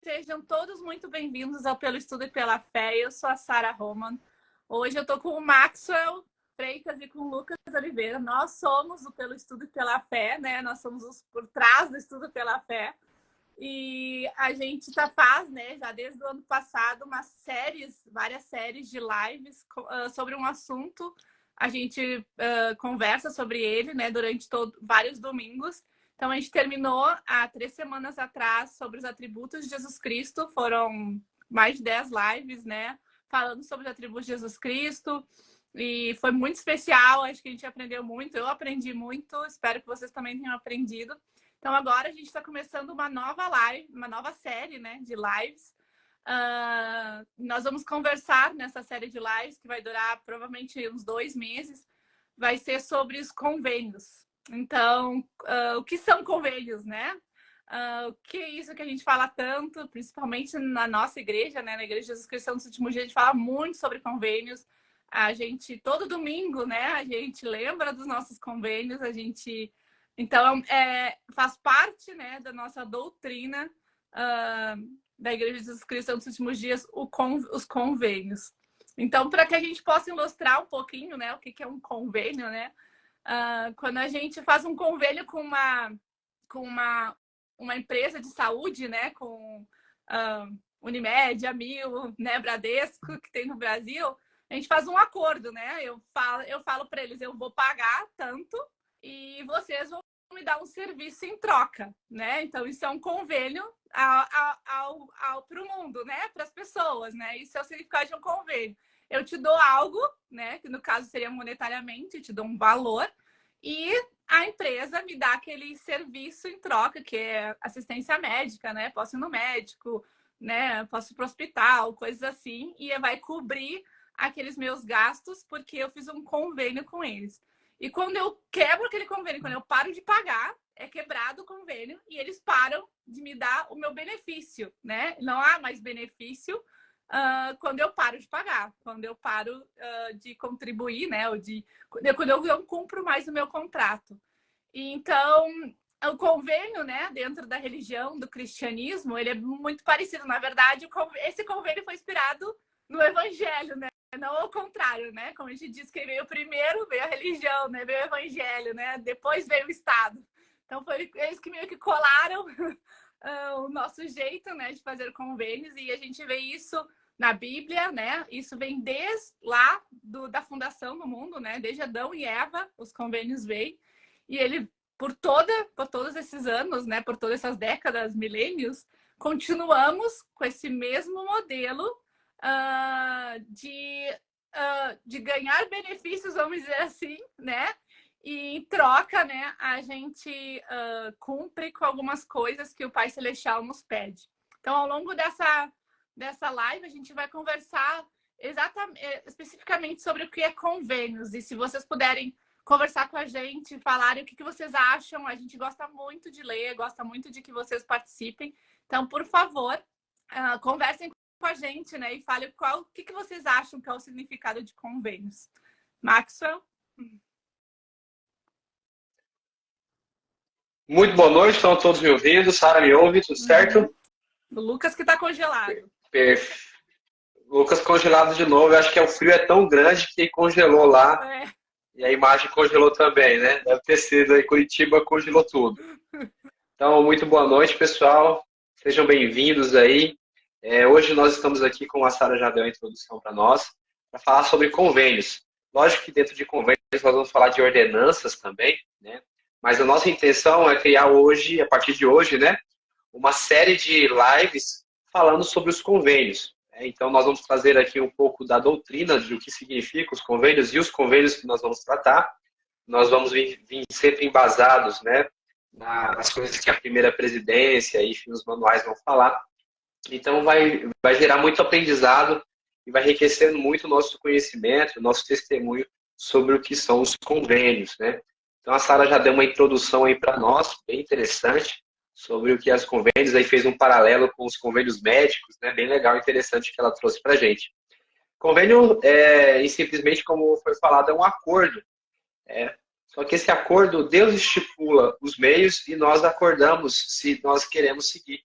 Sejam todos muito bem-vindos ao Pelo Estudo e pela Fé. Eu sou a Sara Roman. Hoje eu estou com o Maxwell Freitas e com o Lucas Oliveira. Nós somos o Pelo Estudo e pela Fé, né? Nós somos os por trás do Estudo pela Fé. E a gente faz, né, já desde o ano passado, várias séries de lives sobre um assunto. A gente conversa sobre ele, né, durante vários domingos. Então, a gente terminou há 3 semanas atrás sobre os atributos de Jesus Cristo. Foram mais de 10 lives, né? Falando sobre os atributos de Jesus Cristo. E foi muito especial. Acho que a gente aprendeu muito. Eu aprendi muito. Espero que vocês também tenham aprendido. Então, agora a gente está começando uma nova live, uma nova série, né, de lives. Nós vamos conversar nessa série de lives, que vai durar provavelmente uns 2 meses. Vai ser sobre os convênios. Então, o que são convênios, né? O que é isso que a gente fala tanto, principalmente na nossa igreja, né? Na Igreja de Jesus Cristo dos Últimos Dias, a gente fala muito sobre convênios. A gente, todo domingo, né? A gente lembra dos nossos convênios, Então, faz parte, né, da nossa doutrina da Igreja de Jesus Cristo dos Últimos Dias, os convênios. Então, para que a gente possa ilustrar um pouquinho, né, o que é um convênio, né? Quando a gente faz um convênio com uma empresa de saúde, né, com Unimed, Amil, né, Bradesco, que tem no Brasil, a gente faz um acordo, né? Eu falo para eles, eu vou pagar tanto e vocês vão me dar um serviço em troca, né? Então, isso é um convênio para o mundo, né? Para as pessoas, né? Isso é o significado de um convênio. Eu te dou algo, né? Que no caso seria monetariamente, te dou um valor, e a empresa me dá aquele serviço em troca, que é assistência médica, né? Posso ir no médico, né? Posso ir para o hospital, coisas assim, e vai cobrir aqueles meus gastos, porque eu fiz um convênio com eles. E quando eu quebro aquele convênio, quando eu paro de pagar, é quebrado o convênio e eles param de me dar o meu benefício, né? Não há mais benefício quando eu paro de pagar, quando eu paro de contribuir, né? Quando eu não cumpro mais o meu contrato. E, então, o convênio, né, dentro da religião, do cristianismo, ele é muito parecido. Na verdade, esse convênio foi inspirado no evangelho, né? Não ao contrário, né? Como a gente diz que veio primeiro, veio a religião, né? Veio o evangelho, né? Depois veio o Estado. Então, foi eles que meio que colaram o nosso jeito, né, de fazer convênios. E a gente vê isso na Bíblia, né? Isso vem desde lá da fundação do mundo, né? Desde Adão e Eva, os convênios veio. E ele, por todos esses anos, né? Por todas essas décadas, milênios, continuamos com esse mesmo modelo de ganhar benefícios, vamos dizer assim, né? E em troca, né, a gente cumpre com algumas coisas que o Pai Celestial nos pede. Então, ao longo dessa live, a gente vai conversar especificamente sobre o que é convênios. E se vocês puderem conversar com a gente, falarem o que vocês acham, a gente gosta muito de ler, gosta muito de que vocês participem. Então, por favor, conversem com a gente, né? E falem o que vocês acham que é o significado de convênios. Maxwell? Muito boa noite, estão todos me ouvindo? Sara me ouve, tudo certo? O Lucas que está congelado. Lucas congelado de novo. Eu acho que o frio é tão grande que congelou lá. E a imagem congelou também, né? Deve ter sido aí, Curitiba congelou tudo. Então, muito boa noite, pessoal. Sejam bem-vindos aí. Hoje nós estamos aqui, como a Sara já deu a introdução para nós, para falar sobre convênios. Lógico que dentro de convênios nós vamos falar de ordenanças também, né? Mas a nossa intenção é criar hoje, a partir de hoje, né, uma série de lives falando sobre os convênios. Então, nós vamos trazer aqui um pouco da doutrina de o que significa os convênios e os convênios que nós vamos tratar. Nós vamos vir sempre embasados, né, nas coisas que a primeira presidência e os manuais vão falar. Então, vai gerar muito aprendizado e vai enriquecendo muito o nosso conhecimento, o nosso testemunho sobre o que são os convênios, né? Então, a Sara já deu uma introdução aí para nós, bem interessante, sobre o que é os convênios, aí fez um paralelo com os convênios médicos, né? Bem legal, interessante que ela trouxe para a gente. Convênio, simplesmente, como foi falado, é um acordo. Só que esse acordo, Deus estipula os meios e nós acordamos se nós queremos seguir.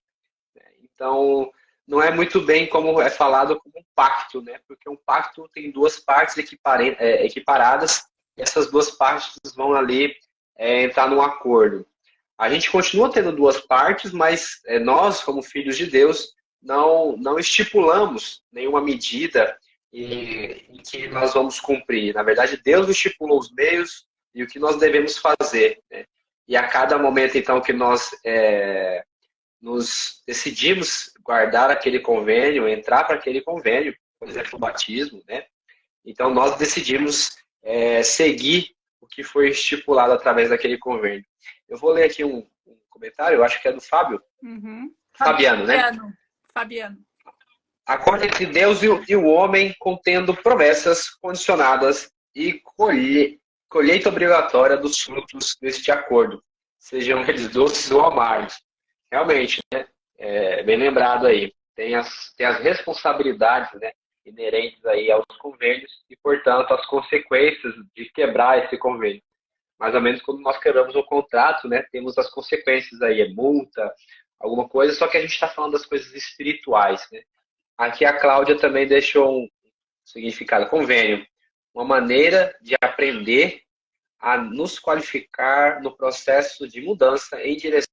Então, não é muito bem como é falado como um pacto, né? Porque um pacto tem duas partes equiparadas, e essas duas partes vão ali entrar num acordo. A gente continua tendo duas partes, mas nós, como filhos de Deus, não estipulamos nenhuma medida em que nós vamos cumprir. Na verdade, Deus estipulou os meios e o que nós devemos fazer, né? E a cada momento, então, que nós nos decidimos guardar aquele convênio, entrar para aquele convênio, por exemplo, o batismo, né? Então, nós decidimos seguir o que foi estipulado através daquele convênio. Eu vou ler aqui um comentário, eu acho que é do Fábio. Uhum. Fabiano, né? Fabiano. Acordo entre Deus e o homem, contendo promessas condicionadas e colheita obrigatória dos frutos deste acordo, sejam eles doces ou amargos. Realmente, né? Bem lembrado aí. Tem as responsabilidades, né, inerentes aí aos convênios e, portanto, as consequências de quebrar esse convênio. Mais ou menos quando nós quebramos um contrato, né, temos as consequências aí, multa, alguma coisa, só que a gente está falando das coisas espirituais, né? Aqui a Cláudia também deixou um significado, convênio, uma maneira de aprender a nos qualificar no processo de mudança em direção.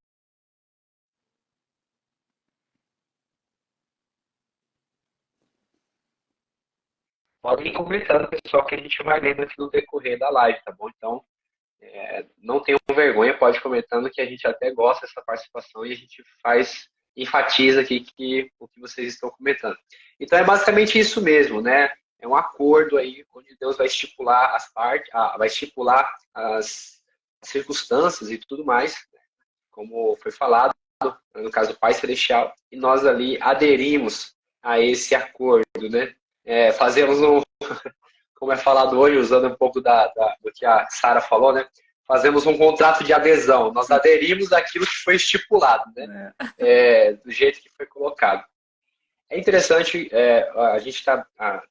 Podem ir comentando, pessoal, que a gente vai lendo aqui no decorrer da live, tá bom? Então, não tenham vergonha, pode ir comentando que a gente até gosta dessa participação e a gente enfatiza aqui o que vocês estão comentando. Então, é basicamente isso mesmo, né? É um acordo aí, onde Deus vai estipular as partes, vai estipular as circunstâncias e tudo mais, como foi falado, no caso do Pai Celestial, e nós ali aderimos a esse acordo, né? Fazemos como é falado hoje, usando um pouco do que a Sara falou, né? Fazemos um contrato de adesão. Nós aderimos àquilo que foi estipulado, né? Do jeito que foi colocado. É interessante, a gente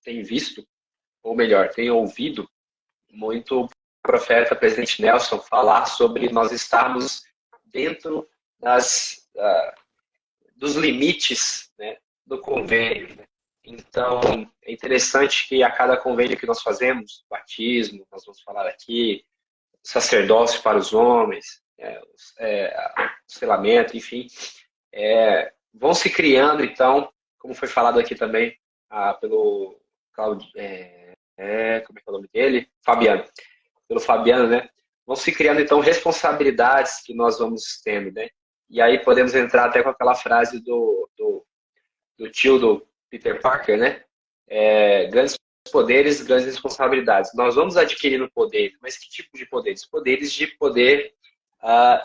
tem visto, ou melhor, tem ouvido muito o profeta Presidente Nelson falar sobre nós estarmos dentro dos limites, né, do convênio, né? Então, é interessante que a cada convênio que nós fazemos, batismo, nós vamos falar aqui, sacerdócio para os homens, selamento, enfim, vão se criando, então, como foi falado aqui também pelo Claudio, como é que é o nome dele? Fabiano. Pelo Fabiano, né? Vão se criando, então, responsabilidades que nós vamos tendo, né? E aí podemos entrar até com aquela frase do tio do Peter Parker, né? Grandes poderes, grandes responsabilidades. Nós vamos adquirindo poder, mas que tipo de poderes? Poderes de poder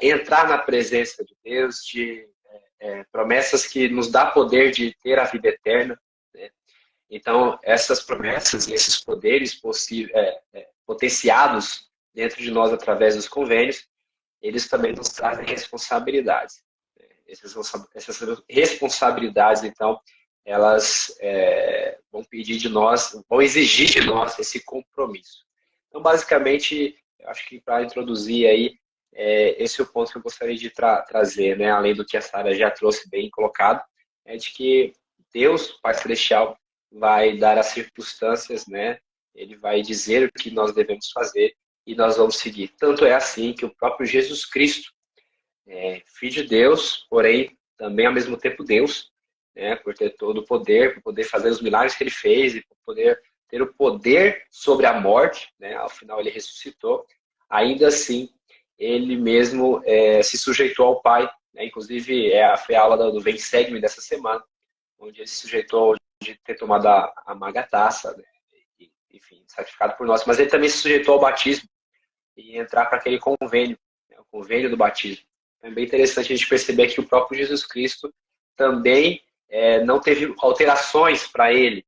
entrar na presença de Deus, de promessas que nos dá poder de ter a vida eterna, né? Então, essas promessas e esses poderes potenciados dentro de nós através dos convênios, eles também nos trazem responsabilidades. Essas responsabilidades, então, elas vão pedir de nós, vão exigir de nós esse compromisso. Então, basicamente, eu acho que para introduzir aí, esse é o ponto que eu gostaria de trazer, né? Além do que a Sara já trouxe bem colocado, de que Deus, Pai Celestial, vai dar as circunstâncias, né? Ele vai dizer o que nós devemos fazer e nós vamos seguir. Tanto é assim que o próprio Jesus Cristo, Filho de Deus, porém também ao mesmo tempo Deus, né, por ter todo o poder, por poder fazer os milagres que ele fez e por poder ter o poder sobre a morte, né, ao final ele ressuscitou, ainda assim ele mesmo se sujeitou ao Pai, né, inclusive foi a aula do Vem Segue-me dessa semana, onde ele se sujeitou de ter tomado a amarga taça, né, enfim, sacrificado por nós, mas ele também se sujeitou ao batismo e entrar para aquele convênio, né, o convênio do batismo. É bem interessante a gente perceber que o próprio Jesus Cristo também não teve alterações para ele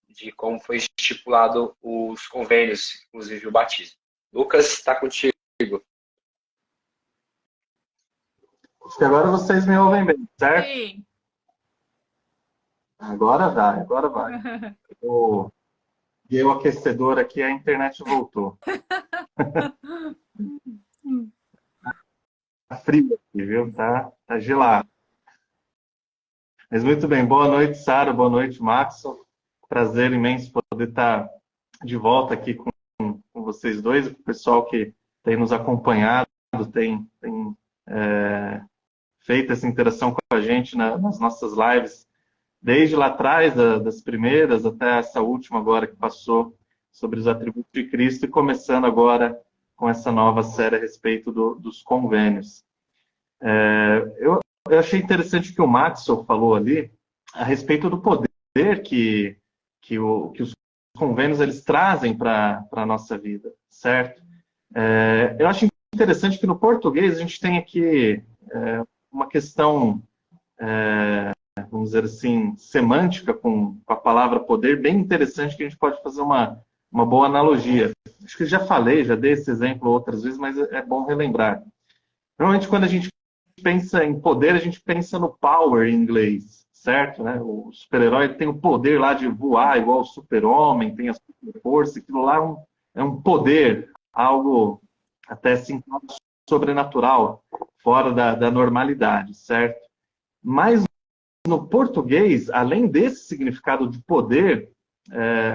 de como foi estipulado os convênios, inclusive o batismo. Lucas, está contigo. Acho que agora vocês me ouvem bem, certo? Sim. Agora vai. Liguei o aquecedor aqui, a internet voltou. Tá frio aqui, viu? Tá gelado. Mas muito bem, boa noite, Sara, boa noite, Maxon. Prazer imenso poder estar de volta aqui com vocês dois, com o pessoal que tem nos acompanhado, tem feito essa interação com a gente nas nossas lives, desde lá atrás, das primeiras, até essa última agora que passou sobre os atributos de Cristo, e começando agora com essa nova série a respeito dos convênios. Eu achei interessante que o Maxwell falou ali a respeito do poder que os convênios eles trazem para a nossa vida, certo? Eu acho interessante que no português a gente tem aqui uma questão, vamos dizer assim, semântica com a palavra poder, bem interessante, que a gente pode fazer uma boa analogia. Acho que já dei esse exemplo outras vezes, mas é bom relembrar. Normalmente, quando a gente pensa em poder, a gente pensa no power em inglês, certo? Né? O super-herói tem o poder lá de voar igual o super-homem, tem a super força, aquilo lá é um poder, algo até assim sobrenatural, fora da normalidade, certo? Mas no português, além desse significado de poder,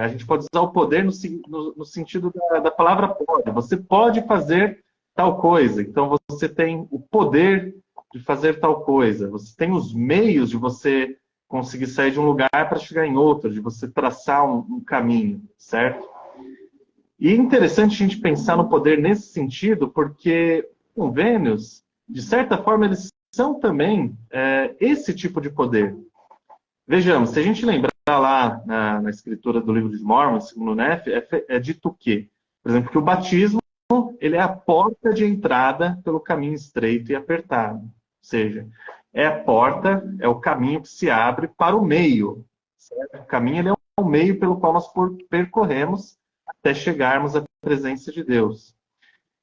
a gente pode usar o poder no sentido da palavra pode. Você pode fazer tal coisa, então você tem o poder de fazer tal coisa. Você tem os meios de você conseguir sair de um lugar para chegar em outro, de você traçar um caminho, certo? E é interessante a gente pensar no poder nesse sentido, porque convênios, de certa forma, eles são também esse tipo de poder. Vejamos, se a gente lembrar lá na escritura do livro de Mormon, segundo o Neff, é dito o quê? Por exemplo, que o batismo ele é a porta de entrada pelo caminho estreito e apertado. Ou seja, é a porta, é o caminho que se abre para o meio. Certo? O caminho ele é o meio pelo qual nós percorremos até chegarmos à presença de Deus.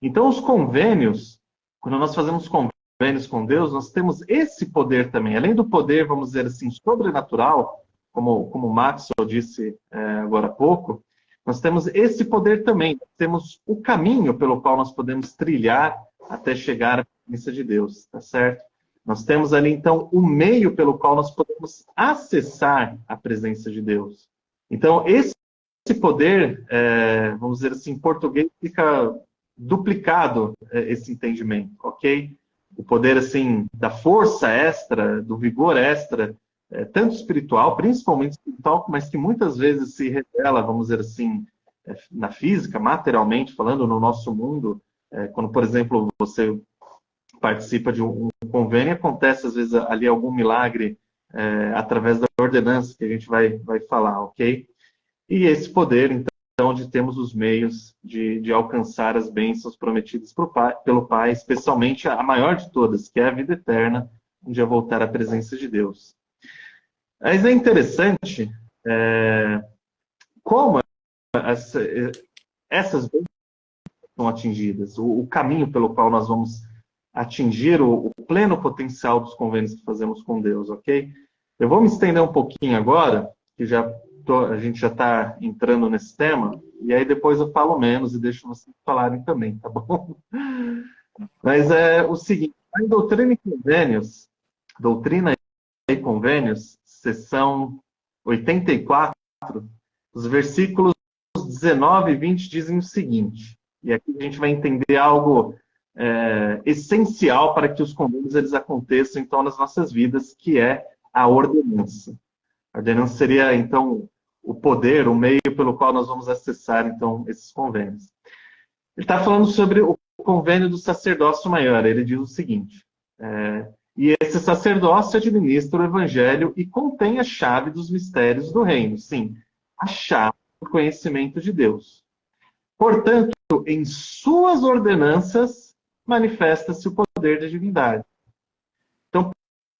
Então, os convênios, quando nós fazemos convênios com Deus, nós temos esse poder também. Além do poder, vamos dizer assim, sobrenatural, como o Maxwell disse agora há pouco, nós temos esse poder também. Temos o caminho pelo qual nós podemos trilhar até chegar à presença de Deus, tá certo? Nós temos ali, então, o meio pelo qual nós podemos acessar a presença de Deus. Então, esse poder, vamos dizer assim, em português, fica duplicado esse entendimento, ok? O poder, assim, da força extra, do vigor extra, tanto espiritual, principalmente espiritual, mas que muitas vezes se revela, vamos dizer assim, na física, materialmente falando, no nosso mundo. Quando, por exemplo, você participa de um convênio, acontece às vezes ali algum milagre através da ordenança que a gente vai falar, ok? E esse poder, então, onde temos os meios de alcançar as bênçãos prometidas pelo Pai, especialmente a maior de todas, que é a vida eterna, onde é voltar à presença de Deus. Mas é interessante como essas bênçãos são atingidas, o caminho pelo qual nós vamos atingir o pleno potencial dos convênios que fazemos com Deus, ok? Eu vou me estender um pouquinho agora, que a gente já está entrando nesse tema, e aí depois eu falo menos e deixo vocês falarem também, tá bom? Mas é o seguinte, em Doutrina e Convênios, seção 84, os versículos 19 e 20 dizem o seguinte, e aqui a gente vai entender algo essencial para que os convênios eles aconteçam, então, nas nossas vidas, que é a ordenança. A ordenança seria, então, o poder, o meio pelo qual nós vamos acessar, então, esses convênios. Ele está falando sobre o convênio do sacerdócio maior. Ele diz o seguinte, e esse sacerdócio administra o evangelho e contém a chave dos mistérios do reino. Sim, a chave do conhecimento de Deus. Portanto, em suas ordenanças, manifesta-se o poder da divindade. Então,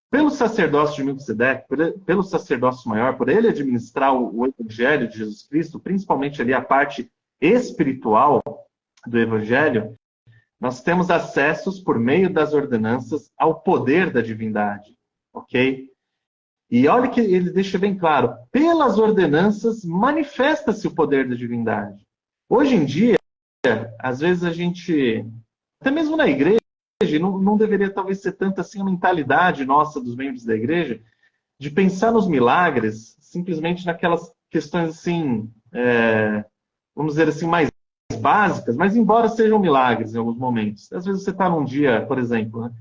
pelo sacerdócio de Melquisedeque, pelo sacerdócio maior, por ele administrar o evangelho de Jesus Cristo, principalmente ali a parte espiritual do evangelho, nós temos acessos por meio das ordenanças ao poder da divindade, ok? E olha que ele deixa bem claro, pelas ordenanças manifesta-se o poder da divindade. Hoje em dia, às vezes a gente, até mesmo na igreja, não deveria talvez ser tanto assim a mentalidade nossa dos membros da igreja, de pensar nos milagres simplesmente naquelas questões assim, vamos dizer assim, mais básicas, mas embora sejam milagres em alguns momentos. Às vezes você está num dia, por exemplo, né,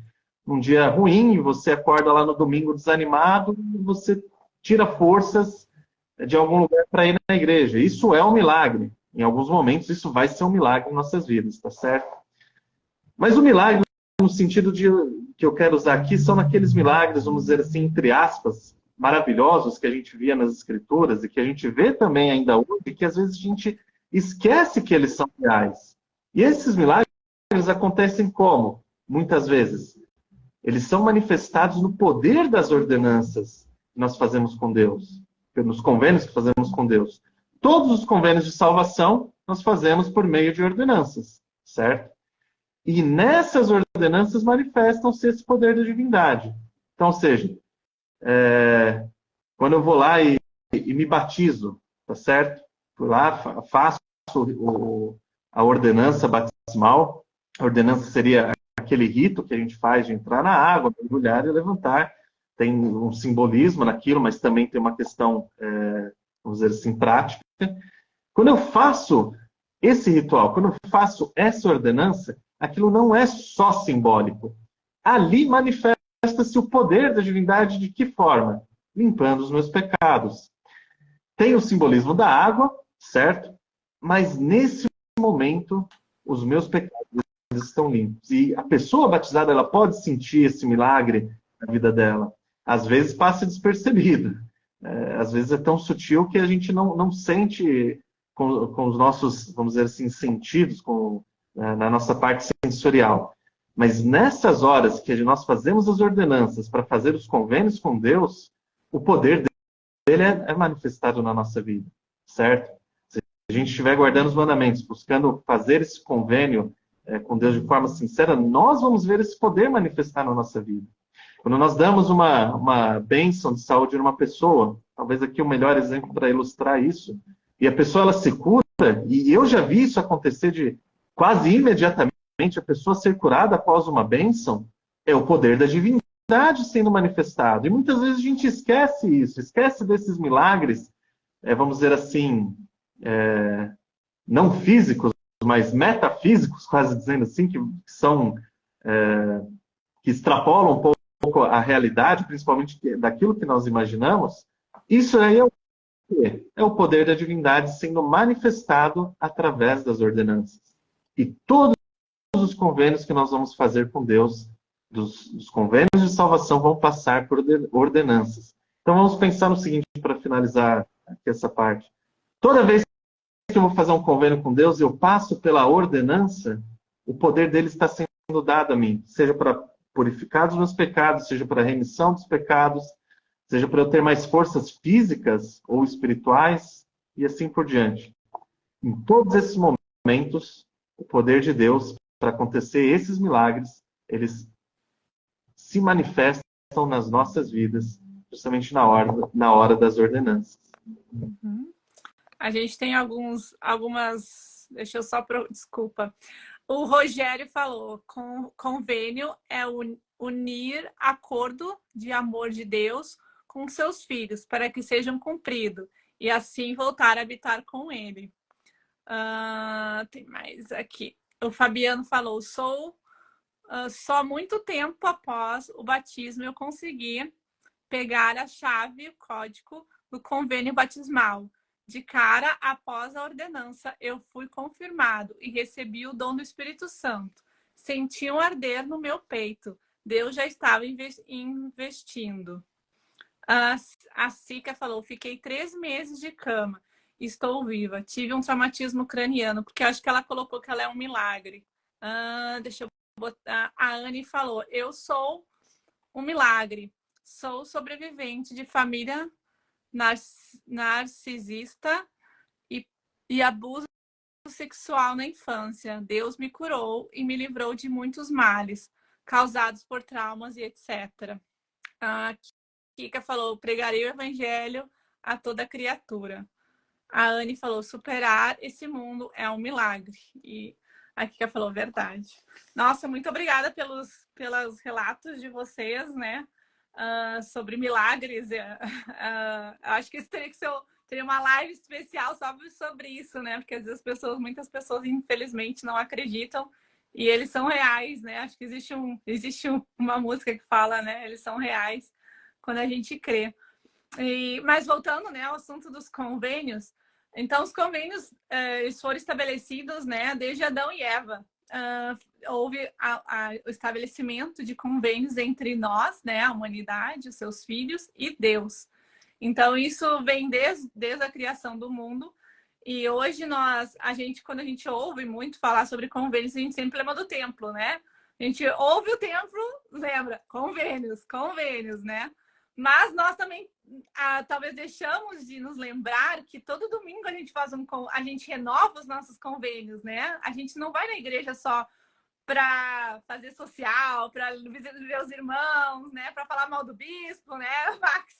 num dia ruim, você acorda lá no domingo desanimado, e você tira forças de algum lugar para ir na igreja. Isso é um milagre. Em alguns momentos, isso vai ser um milagre em nossas vidas, tá certo? Mas o milagre, no sentido de que eu quero usar aqui, são naqueles milagres, vamos dizer assim, entre aspas, maravilhosos que a gente via nas Escrituras e que a gente vê também ainda hoje, que às vezes a gente esquece que eles são reais. E esses milagres acontecem como? Muitas vezes. Eles são manifestados no poder das ordenanças que nós fazemos com Deus, nos convênios que fazemos com Deus. Todos os convênios de salvação nós fazemos por meio de ordenanças, certo? E nessas ordenanças manifestam-se esse poder da divindade. Então, ou seja, quando eu vou lá e me batizo, tá certo? Fui lá, faço a ordenança batismal. A ordenança seria aquele rito que a gente faz de entrar na água, mergulhar e levantar. Tem um simbolismo naquilo, mas também tem uma questão, vamos dizer assim, prática. Quando eu faço esse ritual, quando eu faço essa ordenança, aquilo não é só simbólico. Ali manifesta-se o poder da divindade de que forma? Limpando os meus pecados. Tem o simbolismo da água, certo? Mas nesse momento, os meus pecados estão limpos. E a pessoa batizada, ela pode sentir esse milagre na vida dela. Às vezes passa despercebido. Às vezes é tão sutil que a gente não sente com os nossos, vamos dizer assim, sentidos, na nossa parte sensorial. Mas nessas horas que nós fazemos as ordenanças para fazer os convênios com Deus, o poder dele é manifestado na nossa vida, certo? Se a gente estiver guardando os mandamentos, buscando fazer esse convênio com Deus de forma sincera, nós vamos ver esse poder manifestar na nossa vida. Quando nós damos uma bênção de saúde numa pessoa, talvez aqui o melhor exemplo para ilustrar isso, e a pessoa ela se cura, e eu já vi isso acontecer de quase imediatamente a pessoa ser curada após uma bênção, é o poder da divindade sendo manifestado. E muitas vezes a gente esquece isso, esquece desses milagres, vamos dizer assim, não físicos, mas metafísicos, quase dizendo assim, que são, que extrapolam um pouco a realidade, principalmente daquilo que nós imaginamos. Isso aí é o poder da divindade sendo manifestado através das ordenanças. E todos os convênios que nós vamos fazer com Deus, dos convênios de salvação, vão passar por ordenanças. Então vamos pensar no seguinte, para finalizar aqui essa parte. Toda vez que eu vou fazer um convênio com Deus, eu passo pela ordenança, o poder dele está sendo dado a mim, seja para purificar os meus pecados, seja para a remissão dos pecados, seja para eu ter mais forças físicas ou espirituais, e assim por diante. Em todos esses momentos, o poder de Deus, para acontecer esses milagres, eles se manifestam nas nossas vidas, justamente na hora das ordenanças. Uhum. A gente tem algumas... Deixa eu só... Desculpa. O Rogério falou, convênio é unir acordo de amor de Deus com seus filhos, para que sejam cumpridos, e assim voltar a habitar com ele. Tem mais aqui. O Fabiano falou, só muito tempo após o batismo eu consegui pegar a chave, o código do convênio batismal. De cara, após a ordenança, eu fui confirmado e recebi o dom do Espírito Santo. Senti um arder no meu peito. Deus já estava investindo. A Sica falou, fiquei 3 meses de cama. Estou viva. Tive um traumatismo craniano, porque acho que ela colocou que ela é um milagre. Deixa eu botar. A Anne falou, eu sou um milagre. Sou sobrevivente de família narcisista e abuso sexual na infância. Deus me curou e me livrou de muitos males causados por traumas e etc. A Kika falou, pregarei o evangelho a toda criatura. A Anne falou, superar esse mundo é um milagre. E a Kika falou, verdade. Nossa, muito obrigada pelos relatos de vocês, né? sobre milagres. Acho que isso teria uma live especial só sobre isso, né? Porque às vezes muitas pessoas, infelizmente, não acreditam e eles são reais, né? Acho que existe uma música que fala, né? Eles são reais quando a gente crê. Mas voltando, né, ao assunto dos convênios, então os convênios eles foram estabelecidos, né, desde Adão e Eva. Houve o estabelecimento de convênios entre nós, né, a humanidade, os seus filhos e Deus. Então isso vem desde a criação do mundo. E hoje quando a gente ouve muito falar sobre convênios, a gente sempre lembra do templo, né? A gente ouve o templo, lembra, convênios, né? Mas nós também talvez deixamos de nos lembrar que todo domingo a gente renova os nossos convênios, né? A gente não vai na igreja só para fazer social, para ver os irmãos, né? Para falar mal do bispo, né, Max?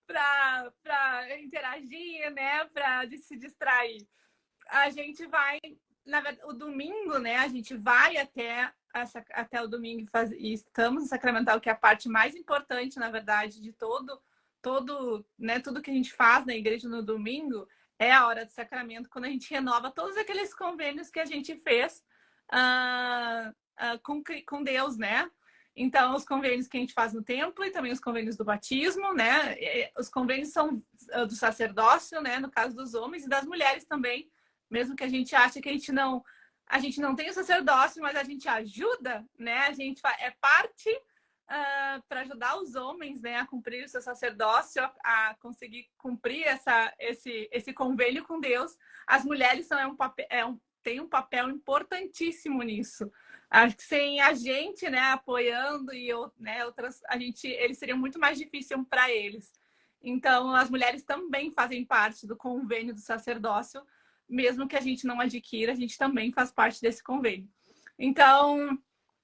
Para interagir, né? Para se distrair. A gente vai, na verdade, o domingo, né? A gente vai até o domingo e estamos no sacramental, que é a parte mais importante, na verdade, de né, tudo que a gente faz na igreja no domingo é a hora do sacramento, quando a gente renova todos aqueles convênios que a gente fez com Deus, né? Então, os convênios que a gente faz no templo e também os convênios do batismo, né? Os convênios são do sacerdócio, né? No caso dos homens e das mulheres também, mesmo que a gente ache que a gente não tem o sacerdócio, mas a gente ajuda, né? A gente é parte para ajudar os homens, né, a cumprir o seu sacerdócio, a conseguir cumprir esse convênio com Deus. As mulheres têm um papel importantíssimo nisso. Acho que sem a gente, né, apoiando né, eles seriam muito mais difícil para eles. Então, as mulheres também fazem parte do convênio do sacerdócio, mesmo que a gente não adquira, a gente também faz parte desse convênio. Então,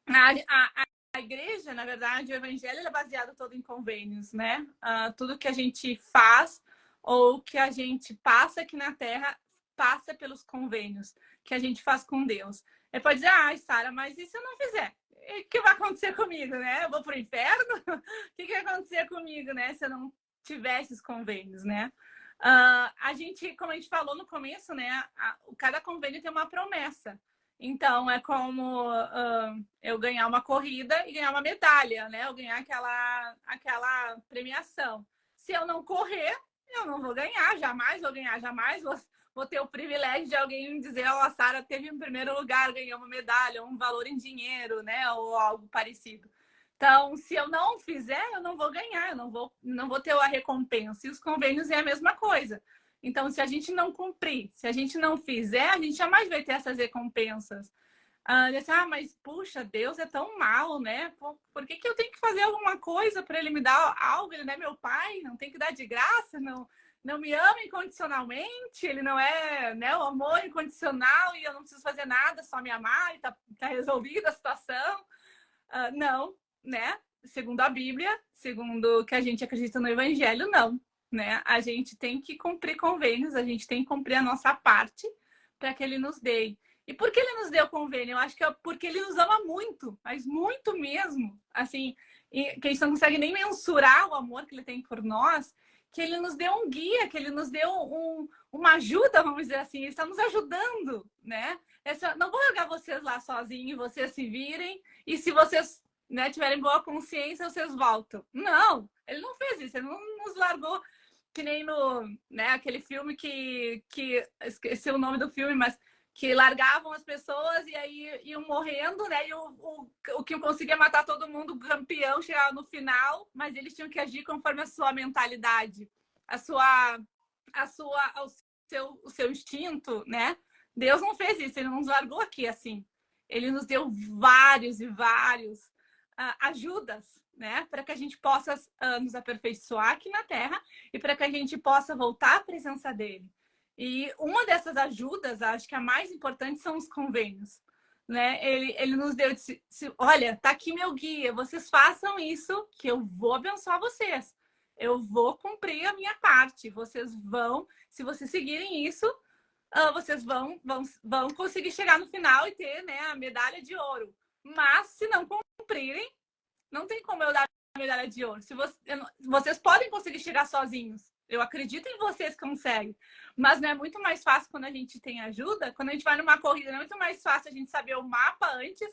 a igreja, na verdade, o evangelho é baseado todo em convênios, né? Tudo que a gente faz ou que a gente passa aqui na Terra passa pelos convênios que a gente faz com Deus. Pode dizer, Sara, mas e se eu não fizer? O que vai acontecer comigo, né? Eu vou pro inferno? O que vai acontecer comigo, né? Se eu não tiver esses convênios, né? A gente, como a gente falou no começo, né? Cada convênio tem uma promessa. Então, é como eu ganhar uma corrida e ganhar uma medalha, né? Eu ganhar aquela premiação. Se eu não correr, eu não vou ganhar, jamais vou ganhar, jamais vou ter o privilégio de alguém dizer, a Sara teve em primeiro lugar, ganhou uma medalha, um valor em dinheiro, né? Ou algo parecido. Então, se eu não fizer, eu não vou ganhar, eu não vou ter a recompensa. E os convênios é a mesma coisa. Então, se a gente não cumprir, se a gente não fizer, a gente jamais vai ter essas recompensas. Mas, puxa, Deus é tão mal, né? Por que eu tenho que fazer alguma coisa para ele me dar algo? Ele não é meu pai, não tem que dar de graça, não me ama incondicionalmente, ele não é, né, o amor incondicional e eu não preciso fazer nada, só me amar e tá resolvida a situação. Não, né? Segundo a Bíblia, segundo o que a gente acredita no Evangelho, não. Né? A gente tem que cumprir convênios, a gente tem que cumprir a nossa parte para que ele nos dê. E por que ele nos deu convênio? Eu acho que é porque ele nos ama muito, mas muito mesmo. Assim, que a gente não consegue nem mensurar o amor que ele tem por nós, que ele nos deu um guia, que ele nos deu uma ajuda, vamos dizer assim, ele está nos ajudando, né? Não vou jogar vocês lá sozinhos, vocês se virem, e se vocês, né, tiverem boa consciência, vocês voltam. Não, ele não fez isso, ele não nos largou que nem né, aquele filme que esqueci o nome do filme, mas que largavam as pessoas e aí iam morrendo, né? E o que conseguia matar todo mundo, o campeão, chegava no final, mas eles tinham que agir conforme a sua mentalidade, o seu instinto, né? Deus não fez isso, ele não nos largou aqui assim. Ele nos deu vários e vários ajudas, né? Para que a gente possa nos aperfeiçoar aqui na Terra e para que a gente possa voltar à presença dele. E uma dessas ajudas, acho que a mais importante, são os convênios, né? Ele nos deu, olha, tá aqui meu guia, vocês façam isso que eu vou abençoar vocês. Eu vou cumprir a minha parte. Vocês vão, se vocês seguirem isso, vocês vão conseguir chegar no final e ter, né, a medalha de ouro. Mas se não cumprirem, não tem como eu dar medalha de ouro. Se vocês podem conseguir chegar sozinhos. Eu acredito em vocês que conseguem. Mas não é muito mais fácil quando a gente tem ajuda? Quando a gente vai numa corrida, não é muito mais fácil a gente saber o mapa antes,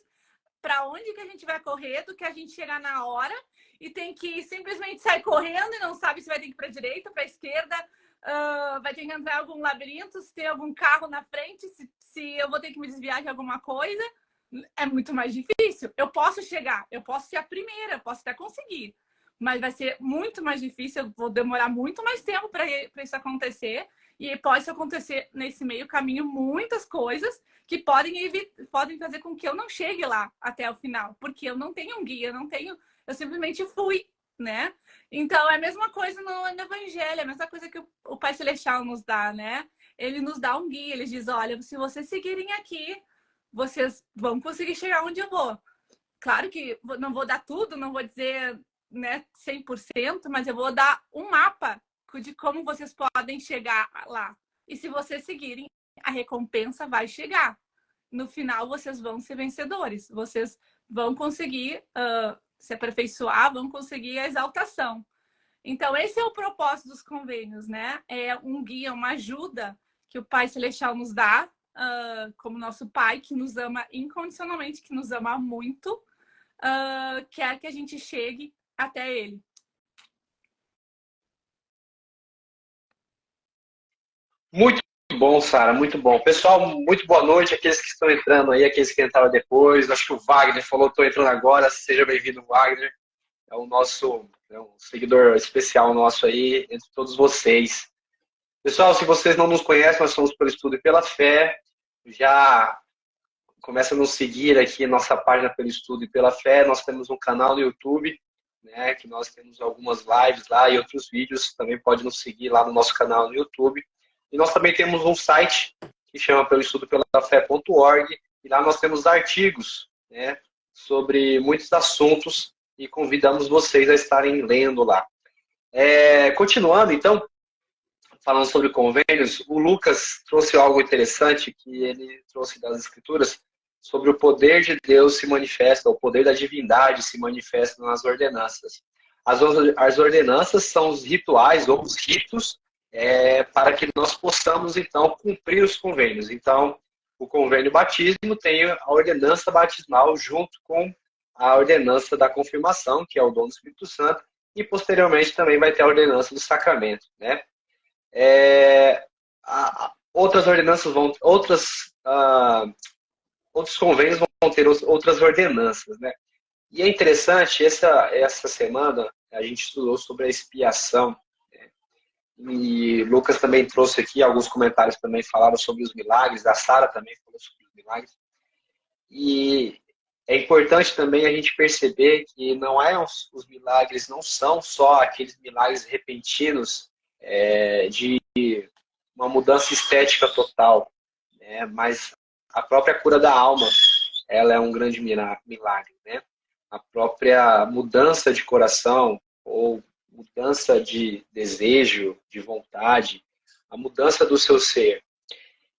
para onde que a gente vai correr, do que a gente chegar na hora e tem que simplesmente sair correndo e não sabe se vai ter que ir para a direita, para a esquerda, vai ter que entrar em algum labirinto, se tem algum carro na frente, se eu vou ter que me desviar de alguma coisa. É muito mais difícil. Eu posso chegar, eu posso ser a primeira, eu posso até conseguir, mas vai ser muito mais difícil, eu vou demorar muito mais tempo para isso acontecer, e pode acontecer nesse meio caminho muitas coisas que podem fazer com que eu não chegue lá até o final, porque eu não tenho um guia, eu simplesmente fui, né? Então é a mesma coisa no Evangelho, é a mesma coisa que o Pai Celestial nos dá, né? Ele nos dá um guia, ele diz, olha, se vocês seguirem aqui, vocês vão conseguir chegar onde eu vou. Claro que não vou dar tudo, não vou dizer, né, 100%, mas eu vou dar um mapa de como vocês podem chegar lá. E se vocês seguirem, a recompensa vai chegar. No final, vocês vão ser vencedores. Vocês vão conseguir se aperfeiçoar, vão conseguir a exaltação. Então, esse é o propósito dos convênios, né? É um guia, uma ajuda que o Pai Celestial nos dá, como nosso Pai, que nos ama incondicionalmente, que nos ama muito, quer que a gente chegue até Ele. Muito bom, Sara, muito bom. Pessoal, muito boa noite. Aqueles que estão entrando aí, aqueles que entraram depois. Acho que o Wagner falou, estou entrando agora. Seja bem-vindo, Wagner. É um seguidor especial nosso aí, entre todos vocês. Pessoal, se vocês não nos conhecem, nós somos pelo Estudo e pela Fé. Já começa a nos seguir aqui, nossa página pelo Estudo e pela Fé. Nós temos um canal no YouTube, né, que nós temos algumas lives lá e outros vídeos. Também pode nos seguir lá no nosso canal no YouTube. E nós também temos um site que chama peloestudopelafé.org, e lá nós temos artigos, né, sobre muitos assuntos e convidamos vocês a estarem lendo lá. Continuando, então, falando sobre convênios, o Lucas trouxe algo interessante que ele trouxe das Escrituras sobre o poder de Deus se manifesta, o poder da divindade se manifesta nas ordenanças. As ordenanças são os rituais ou os ritos para que nós possamos, então, cumprir os convênios. Então, o convênio batismo tem a ordenança batismal junto com a ordenança da confirmação, que é o dom do Espírito Santo, e posteriormente também vai ter a ordenança do sacramento, né? Outras ordenanças outros convênios vão ter outras ordenanças, né? E é interessante, essa semana a gente estudou sobre a expiação, né? E Lucas também trouxe aqui alguns comentários, também falaram sobre os milagres, a Sara também falou sobre os milagres. E é importante também a gente perceber que os milagres não são só aqueles milagres repentinos de uma mudança estética total, né? Mas a própria cura da alma, ela é um grande milagre, né? A própria mudança de coração ou mudança de desejo, de vontade, a mudança do seu ser.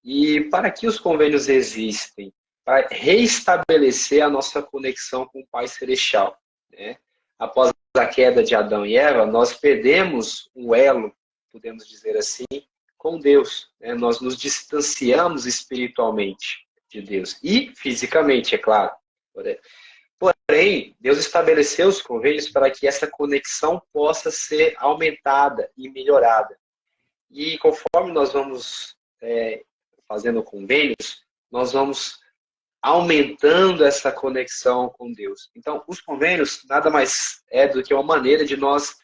E para que os convênios existem? Para reestabelecer a nossa conexão com o Pai Celestial, né? Após a queda de Adão e Eva, nós perdemos um elo, podemos dizer assim, com Deus, né? Nós nos distanciamos espiritualmente de Deus e fisicamente, é claro. Porém, Deus estabeleceu os convênios para que essa conexão possa ser aumentada e melhorada. E conforme nós vamos fazendo convênios, nós vamos aumentando essa conexão com Deus. Então, os convênios nada mais é do que uma maneira de nós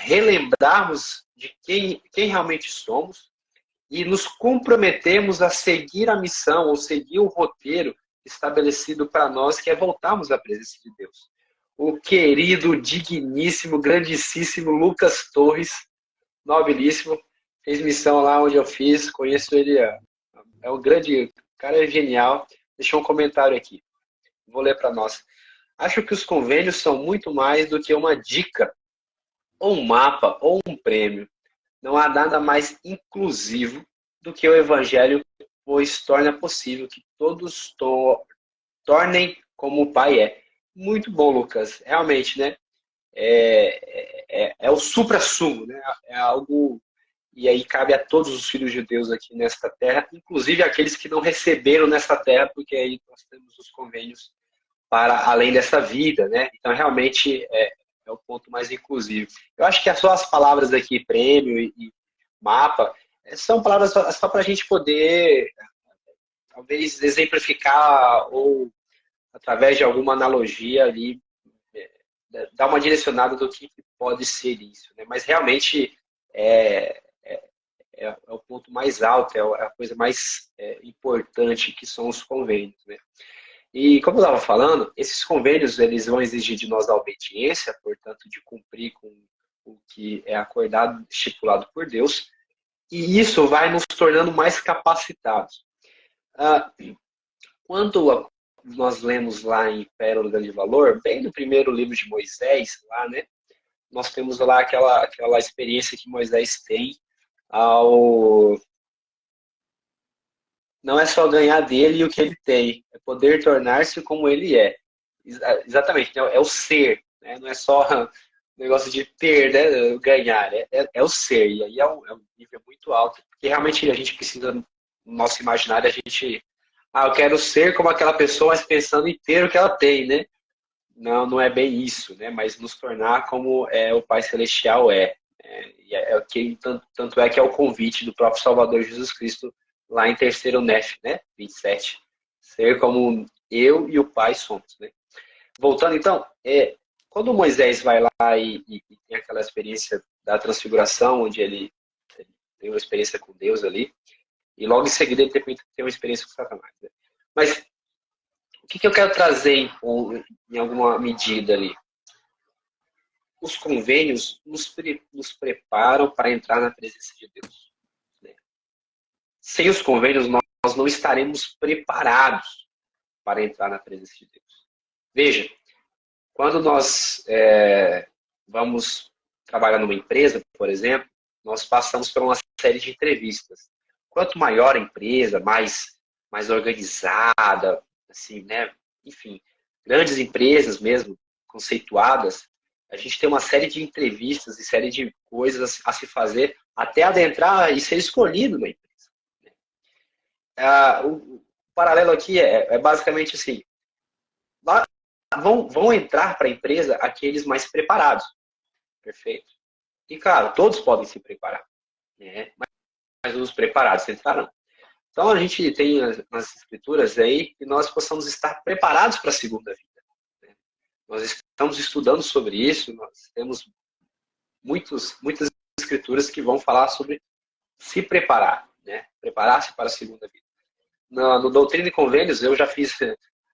relembrarmos de quem realmente somos e nos comprometemos a seguir a missão ou seguir o roteiro estabelecido para nós, que é voltarmos à presença de Deus. O querido, digníssimo, grandíssimo Lucas Torres, nobilíssimo, fez missão lá onde eu fiz, conheço ele, é um grande, o cara é genial. Deixou um comentário aqui, vou ler para nós. Acho que os convênios são muito mais do que uma dica, ou um mapa, ou um prêmio. Não há nada mais inclusivo do que o Evangelho, pois torna possível que todos tornem como o Pai é. Muito bom, Lucas. Realmente, né? é o suprassumo, né? É algo, e aí cabe a todos os filhos de Deus aqui nesta terra, inclusive aqueles que não receberam nesta terra, porque aí nós temos os convênios para além dessa vida, né? Então, realmente, é o ponto mais inclusivo. Eu acho que só as palavras aqui, prêmio e mapa, são palavras só para a gente poder, talvez, exemplificar ou, através de alguma analogia ali, dar uma direcionada do que pode ser isso, né? Mas, realmente, é o ponto mais alto, é a coisa mais importante, que são os convênios, né? E, como eu estava falando, esses convênios eles vão exigir de nós a obediência, portanto, de cumprir com o que é acordado, estipulado por Deus, e isso vai nos tornando mais capacitados. Quando nós lemos lá em Pérola de Valor, bem no primeiro livro de Moisés, lá, né, nós temos lá aquela experiência que Moisés tem ao... Não é só ganhar dele o que ele tem, é poder tornar-se como ele é. Exatamente, é o ser, né? Não é só o negócio de ter, né? Ganhar, é o ser. E aí é um nível muito alto, porque realmente a gente precisa, no nosso imaginário, eu quero ser como aquela pessoa, mas pensando em ter o que ela tem, né? Não é bem isso, né? Mas nos tornar como o Pai Celestial é. Tanto é que é o convite do próprio Salvador Jesus Cristo, lá em 3º Nef, né? 27. Ser como eu e o Pai somos, né? Voltando, então, quando Moisés vai lá e tem aquela experiência da transfiguração, onde ele tem uma experiência com Deus ali, e logo em seguida ele tem uma experiência com Satanás, né? Mas o que eu quero trazer em alguma medida ali? Os convênios nos preparam para entrar na presença de Deus. Sem os convênios, nós não estaremos preparados para entrar na presença de Deus. Veja, quando nós vamos trabalhar numa empresa, por exemplo, nós passamos por uma série de entrevistas. Quanto maior a empresa, mais organizada, assim, né? Enfim, grandes empresas mesmo, conceituadas, a gente tem uma série de entrevistas e série de coisas a se fazer até adentrar e ser escolhido na empresa. O paralelo aqui é basicamente assim: vão entrar para a empresa aqueles mais preparados, perfeito? E claro, todos podem se preparar, né? Mas os preparados entrarão. Então a gente tem nas escrituras aí que nós possamos estar preparados para a segunda vida, né? Nós estamos estudando sobre isso, nós temos muitas escrituras que vão falar sobre se preparar, né? Preparar-se para a segunda vida. No Doutrina e Convênios, eu já fiz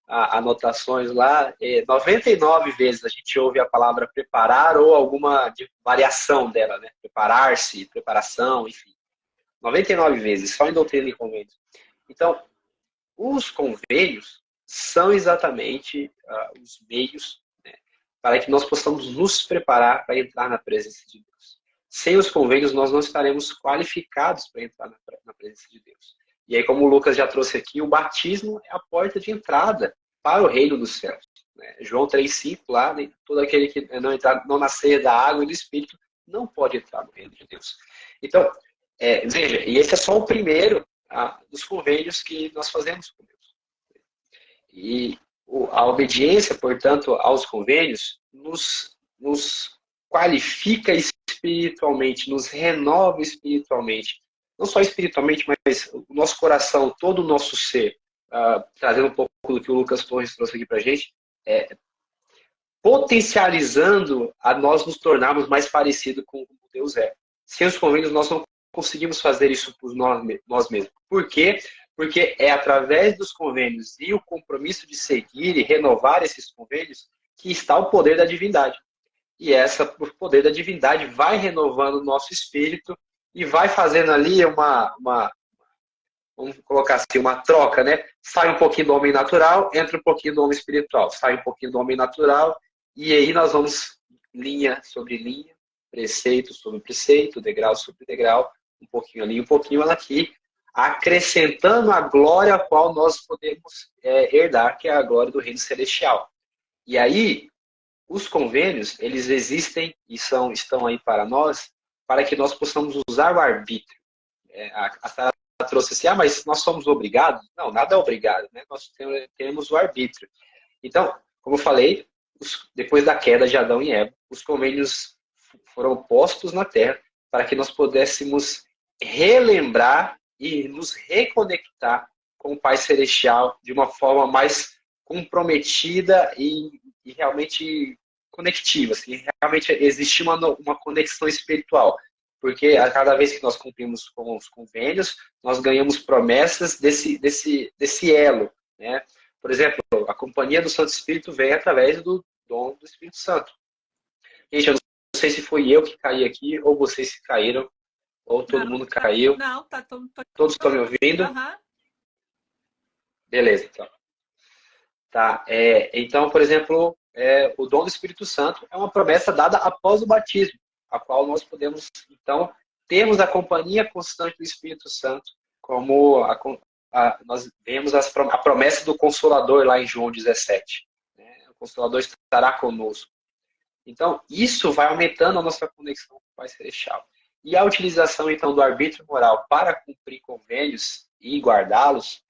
anotações lá, 99 vezes a gente ouve a palavra preparar ou alguma variação dela, né? Preparar-se, preparação, enfim. 99 vezes, só em Doutrina e Convênios. Então, os convênios são exatamente os meios, né, para que nós possamos nos preparar para entrar na presença de Deus. Sem os convênios, nós não estaremos qualificados para entrar na presença de Deus. E aí, como o Lucas já trouxe aqui, o batismo é a porta de entrada para o reino dos céus, né? João 3,5 lá, né? Todo aquele que não nascer da água e do Espírito não pode entrar no reino de Deus. Então, veja, e esse é só o primeiro dos convênios que nós fazemos com Deus. E a obediência, portanto, aos convênios nos qualifica espiritualmente, nos renova espiritualmente. Não só espiritualmente, mas o nosso coração, todo o nosso ser, trazendo um pouco do que o Lucas Torres trouxe aqui para a gente, potencializando a nós nos tornarmos mais parecidos com o que Deus é. Sem os convênios, nós não conseguimos fazer isso por nós mesmos. Por quê? Porque é através dos convênios e o compromisso de seguir e renovar esses convênios que está o poder da divindade. E o poder da divindade vai renovando o nosso espírito e vai fazendo ali vamos colocar assim, uma troca, né? Sai um pouquinho do homem natural, entra um pouquinho do homem espiritual. Sai um pouquinho do homem natural e aí nós vamos linha sobre linha, preceito sobre preceito, degrau sobre degrau, um pouquinho ali, um pouquinho aqui, acrescentando a glória a qual nós podemos herdar, que é a glória do reino celestial. E aí, os convênios, eles existem e estão aí para nós, para que nós possamos usar o arbítrio. A Sara trouxe assim, mas nós somos obrigados? Não, nada é obrigado, né? Nós temos o arbítrio. Então, como eu falei, depois da queda de Adão e Eva, os convênios foram postos na Terra para que nós pudéssemos relembrar e nos reconectar com o Pai Celestial de uma forma mais comprometida e realmente conectiva. Assim, realmente existe uma conexão espiritual. Porque a cada vez que nós cumprimos com os convênios, nós ganhamos promessas desse elo, né? Por exemplo, a companhia do Santo Espírito vem através do dom do Espírito Santo. Gente, eu não sei se foi eu que caí aqui, ou vocês que caíram, ou todo mundo caiu. Não, todos estão me ouvindo? Uhum. Beleza, então. Tá, então, por exemplo, o dom do Espírito Santo é uma promessa dada após o batismo, a qual nós podemos, então, termos a companhia constante do Espírito Santo, como nós vemos a promessa do Consolador lá em João 17. Né? O Consolador estará conosco. Então, isso vai aumentando a nossa conexão com o Pai Celestial. E a utilização, então, do arbítrio moral para cumprir convênios e guardá-los,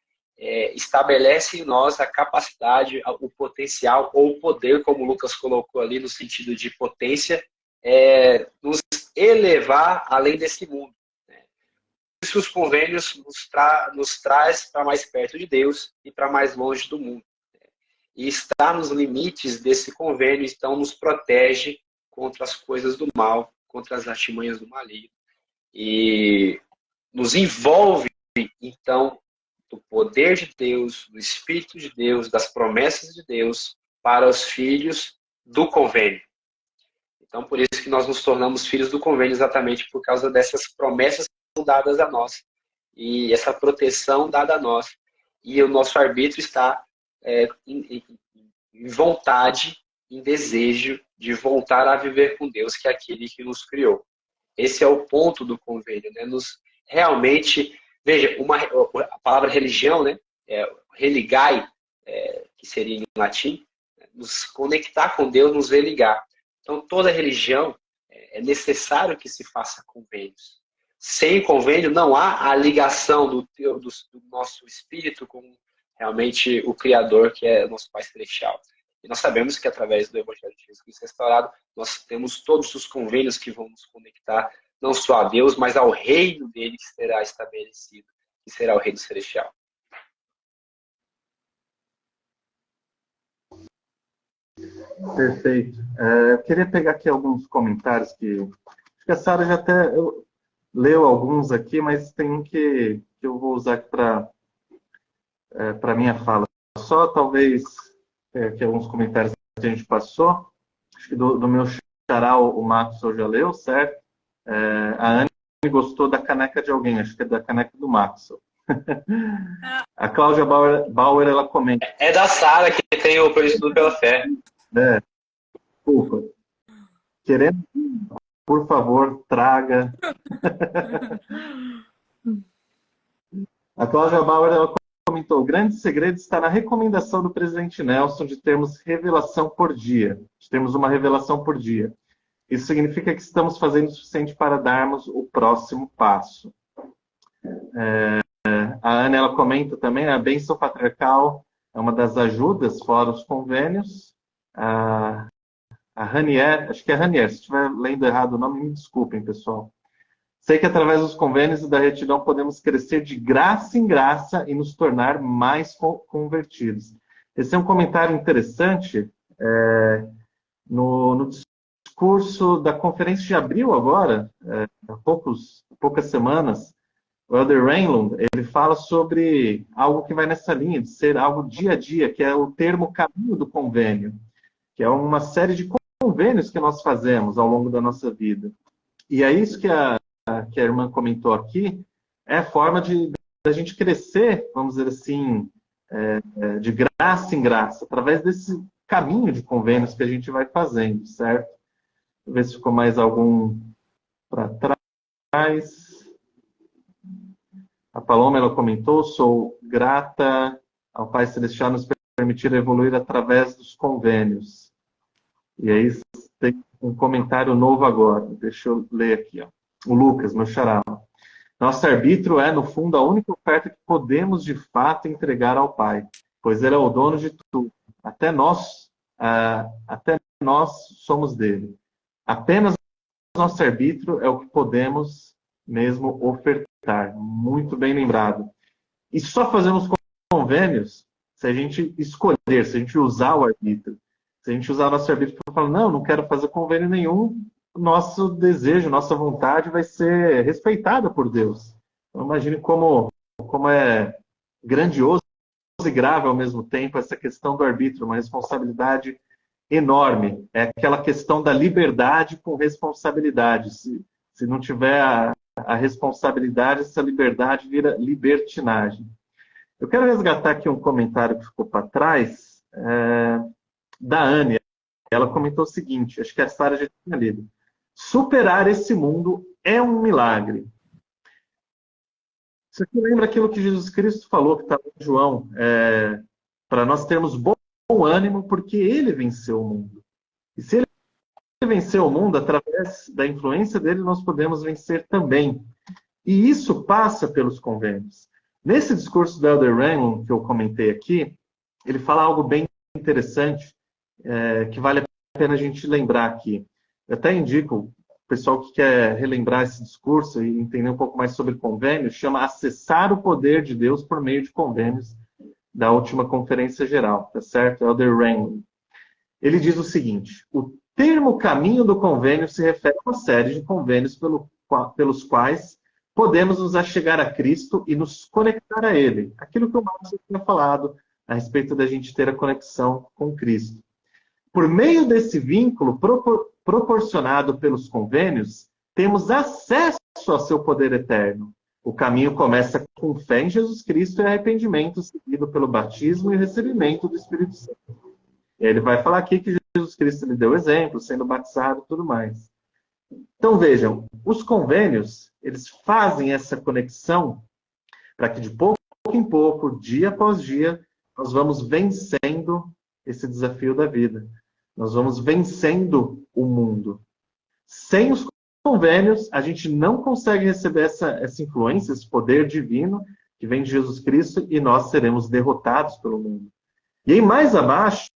estabelece em nós a capacidade, o potencial ou o poder, como o Lucas colocou ali, no sentido de potência, nos elevar além desse mundo. Né? Isso os convênios nos traz para mais perto de Deus e para mais longe do mundo. E estar nos limites desse convênio, então, nos protege contra as coisas do mal, contra as artimanhas do maligno. E nos envolve, então, do poder de Deus, do Espírito de Deus, das promessas de Deus para os filhos do convênio. Então, por isso que nós nos tornamos filhos do convênio, exatamente por causa dessas promessas que são dadas a nós. E essa proteção dada a nós. E o nosso arbítrio está em vontade, em desejo de voltar a viver com Deus, que é aquele que nos criou. Esse é o ponto do convênio, né? Nos realmente, veja, a palavra religião, né? Religai, que seria em latim, nos conectar com Deus, nos religar. Então, toda religião é necessário que se faça convênios. Sem convênio, não há a ligação do nosso espírito com realmente o Criador, que é o nosso Pai Celestial. E nós sabemos que através do Evangelho de Jesus Cristo restaurado, nós temos todos os convênios que vão nos conectar, não só a Deus, mas ao reino dele que será estabelecido, que será o reino celestial. Perfeito. Eu queria pegar aqui alguns comentários acho que a Sara já até leu alguns aqui, mas tem um que eu vou usar aqui para minha fala. Só talvez aqui alguns comentários que a gente passou. Acho que do meu xará, o Marcos já leu, certo? A Anne gostou da caneca de alguém, acho que é da caneca do Marcos. A Cláudia Bauer, ela comenta. É da Sara, que tem o Estudo pela Fé. Desculpa. Querendo, por favor, traga. A Cláudia Bauer, ela comentou: o grande segredo está na recomendação do presidente Nelson de termos revelação por dia. De termos uma revelação por dia. Isso significa que estamos fazendo o suficiente para darmos o próximo passo. A Ana, ela comenta também: a bênção patriarcal é uma das ajudas, fora os convênios. A Ranier, acho que é Ranier, se estiver lendo errado o nome, me desculpem, pessoal. Sei que através dos convênios e da retidão podemos crescer de graça em graça e nos tornar mais convertidos. Esse é um comentário interessante. No discurso da conferência de abril agora, há poucas semanas, o Elder Reinlund, ele fala sobre algo que vai nessa linha, de ser algo dia a dia, que é o termo caminho do convênio, que é uma série de convênios que nós fazemos ao longo da nossa vida. E é isso que a irmã comentou aqui, é a forma da gente crescer, vamos dizer assim, de graça em graça, através desse caminho de convênios que a gente vai fazendo, certo? Deixa eu ver se ficou mais algum para trás. A Paloma, ela comentou: sou grata ao Pai Celestial nos permitir evoluir através dos convênios. E aí tem um comentário novo agora. Deixa eu ler aqui. Ó. O Lucas, meu xará. Nosso arbítrio é, no fundo, a única oferta que podemos, de fato, entregar ao Pai, pois Ele é o dono de tudo. Até nós somos dele. Apenas nosso arbítrio é o que podemos mesmo ofertar. Muito bem lembrado. E só fazemos convênios se a gente escolher, se a gente usar o arbítrio. Se a gente usar o nosso arbítrio para falar, não quero fazer convênio nenhum, nosso desejo, nossa vontade vai ser respeitada por Deus. Então, imagine como é grandioso e grave ao mesmo tempo essa questão do arbítrio, uma responsabilidade enorme. É aquela questão da liberdade com responsabilidade. Se não tiver a responsabilidade, essa liberdade vira libertinagem. Eu quero resgatar aqui um comentário que ficou para trás, da Anne. Ela comentou o seguinte, acho que a Sara já tinha lido. Superar esse mundo é um milagre. Isso aqui lembra aquilo que Jesus Cristo falou, que está em João, para nós termos bom ânimo, porque Ele venceu o mundo. E se Ele venceu o mundo, através da influência dele, nós podemos vencer também. E isso passa pelos convênios. Nesse discurso do Elder Raymond, que eu comentei aqui, ele fala algo bem interessante, que vale a pena a gente lembrar aqui. Eu até indico, o pessoal que quer relembrar esse discurso e entender um pouco mais sobre convênios, chama Acessar o Poder de Deus por meio de convênios, da última Conferência Geral, tá certo? Elder Raymond. Ele diz o seguinte, o termo caminho do convênio se refere a uma série de convênios pelos quais podemos nos achegar a Cristo e nos conectar a Ele. Aquilo que o Marcos tinha falado a respeito da gente ter a conexão com Cristo. Por meio desse vínculo proporcionado pelos convênios, temos acesso ao seu poder eterno. O caminho começa com fé em Jesus Cristo e arrependimento, seguido pelo batismo e recebimento do Espírito Santo. E ele vai falar aqui que Jesus Cristo lhe deu exemplo, sendo batizado e tudo mais. Então vejam, os convênios, eles fazem essa conexão para que de pouco em pouco, dia após dia, nós vamos vencendo esse desafio da vida. Nós vamos vencendo o mundo. Sem os convênios, a gente não consegue receber essa influência, esse poder divino que vem de Jesus Cristo e nós seremos derrotados pelo mundo. E aí mais abaixo,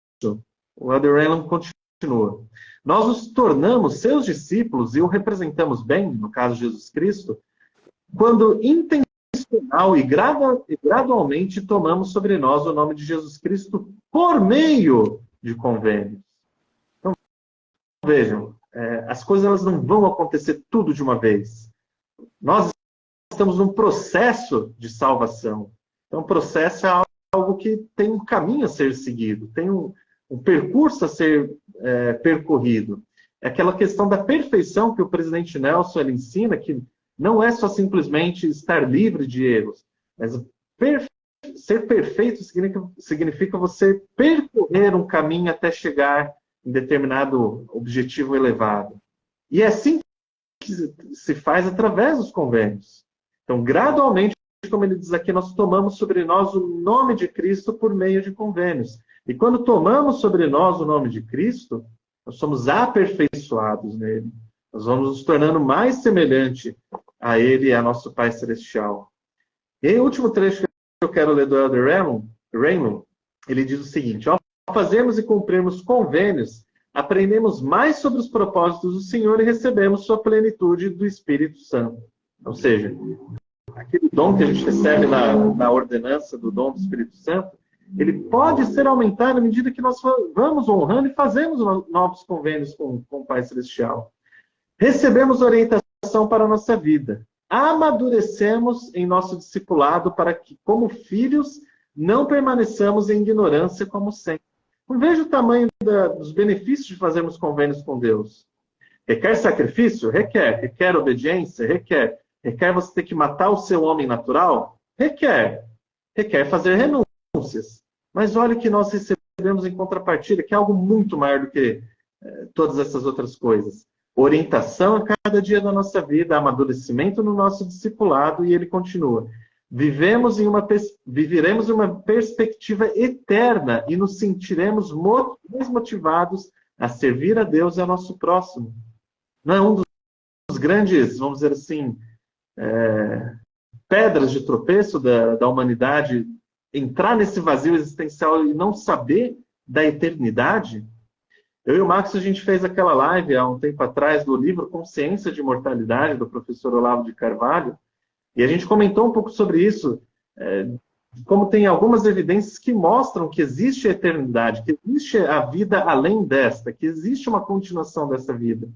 o Elder Raymond continua. Nós nos tornamos seus discípulos e o representamos bem, no caso de Jesus Cristo, quando intencional e gradualmente tomamos sobre nós o nome de Jesus Cristo por meio de convênios. Então, vejam, as coisas elas não vão acontecer tudo de uma vez. Nós estamos num processo de salvação. Então, o processo é algo que tem um caminho a ser seguido, tem um percurso a ser percorrido. É aquela questão da perfeição que o presidente Nelson ele ensina, que não é só simplesmente estar livre de erros, mas ser perfeito significa você percorrer um caminho até chegar em determinado objetivo elevado. E é assim que se faz através dos convênios. Então, gradualmente, como ele diz aqui, nós tomamos sobre nós o nome de Cristo por meio de convênios. E quando tomamos sobre nós o nome de Cristo, nós somos aperfeiçoados nele. Nós vamos nos tornando mais semelhante a Ele e a nosso Pai Celestial. E aí, o último trecho que eu quero ler do Elder Raymond, ele diz o seguinte, ao fazermos e cumprirmos convênios, aprendemos mais sobre os propósitos do Senhor e recebemos sua plenitude do Espírito Santo. Ou seja, aquele dom que a gente recebe na ordenança do dom do Espírito Santo, ele pode ser aumentado à medida que nós vamos honrando e fazemos novos convênios com o Pai Celestial. Recebemos orientação para a nossa vida. Amadurecemos em nosso discipulado para que, como filhos, não permaneçamos em ignorância como sempre. Não vejo o tamanho dos benefícios de fazermos convênios com Deus. Requer sacrifício? Requer. Requer obediência? Requer. Requer você ter que matar o seu homem natural? Requer. Requer fazer renúncias. Mas olha o que nós recebemos em contrapartida, que é algo muito maior do que todas essas outras coisas. Orientação a cada dia da nossa vida, amadurecimento no nosso discipulado, e ele continua. Viveremos em uma perspectiva eterna e nos sentiremos mais motivados a servir a Deus e ao nosso próximo. Não é um dos grandes, vamos dizer assim, pedras de tropeço da humanidade entrar nesse vazio existencial e não saber da eternidade? Eu e o Max, a gente fez aquela live há um tempo atrás do livro Consciência de Imortalidade, do professor Olavo de Carvalho, e a gente comentou um pouco sobre isso, como tem algumas evidências que mostram que existe a eternidade, que existe a vida além desta, que existe uma continuação dessa vida.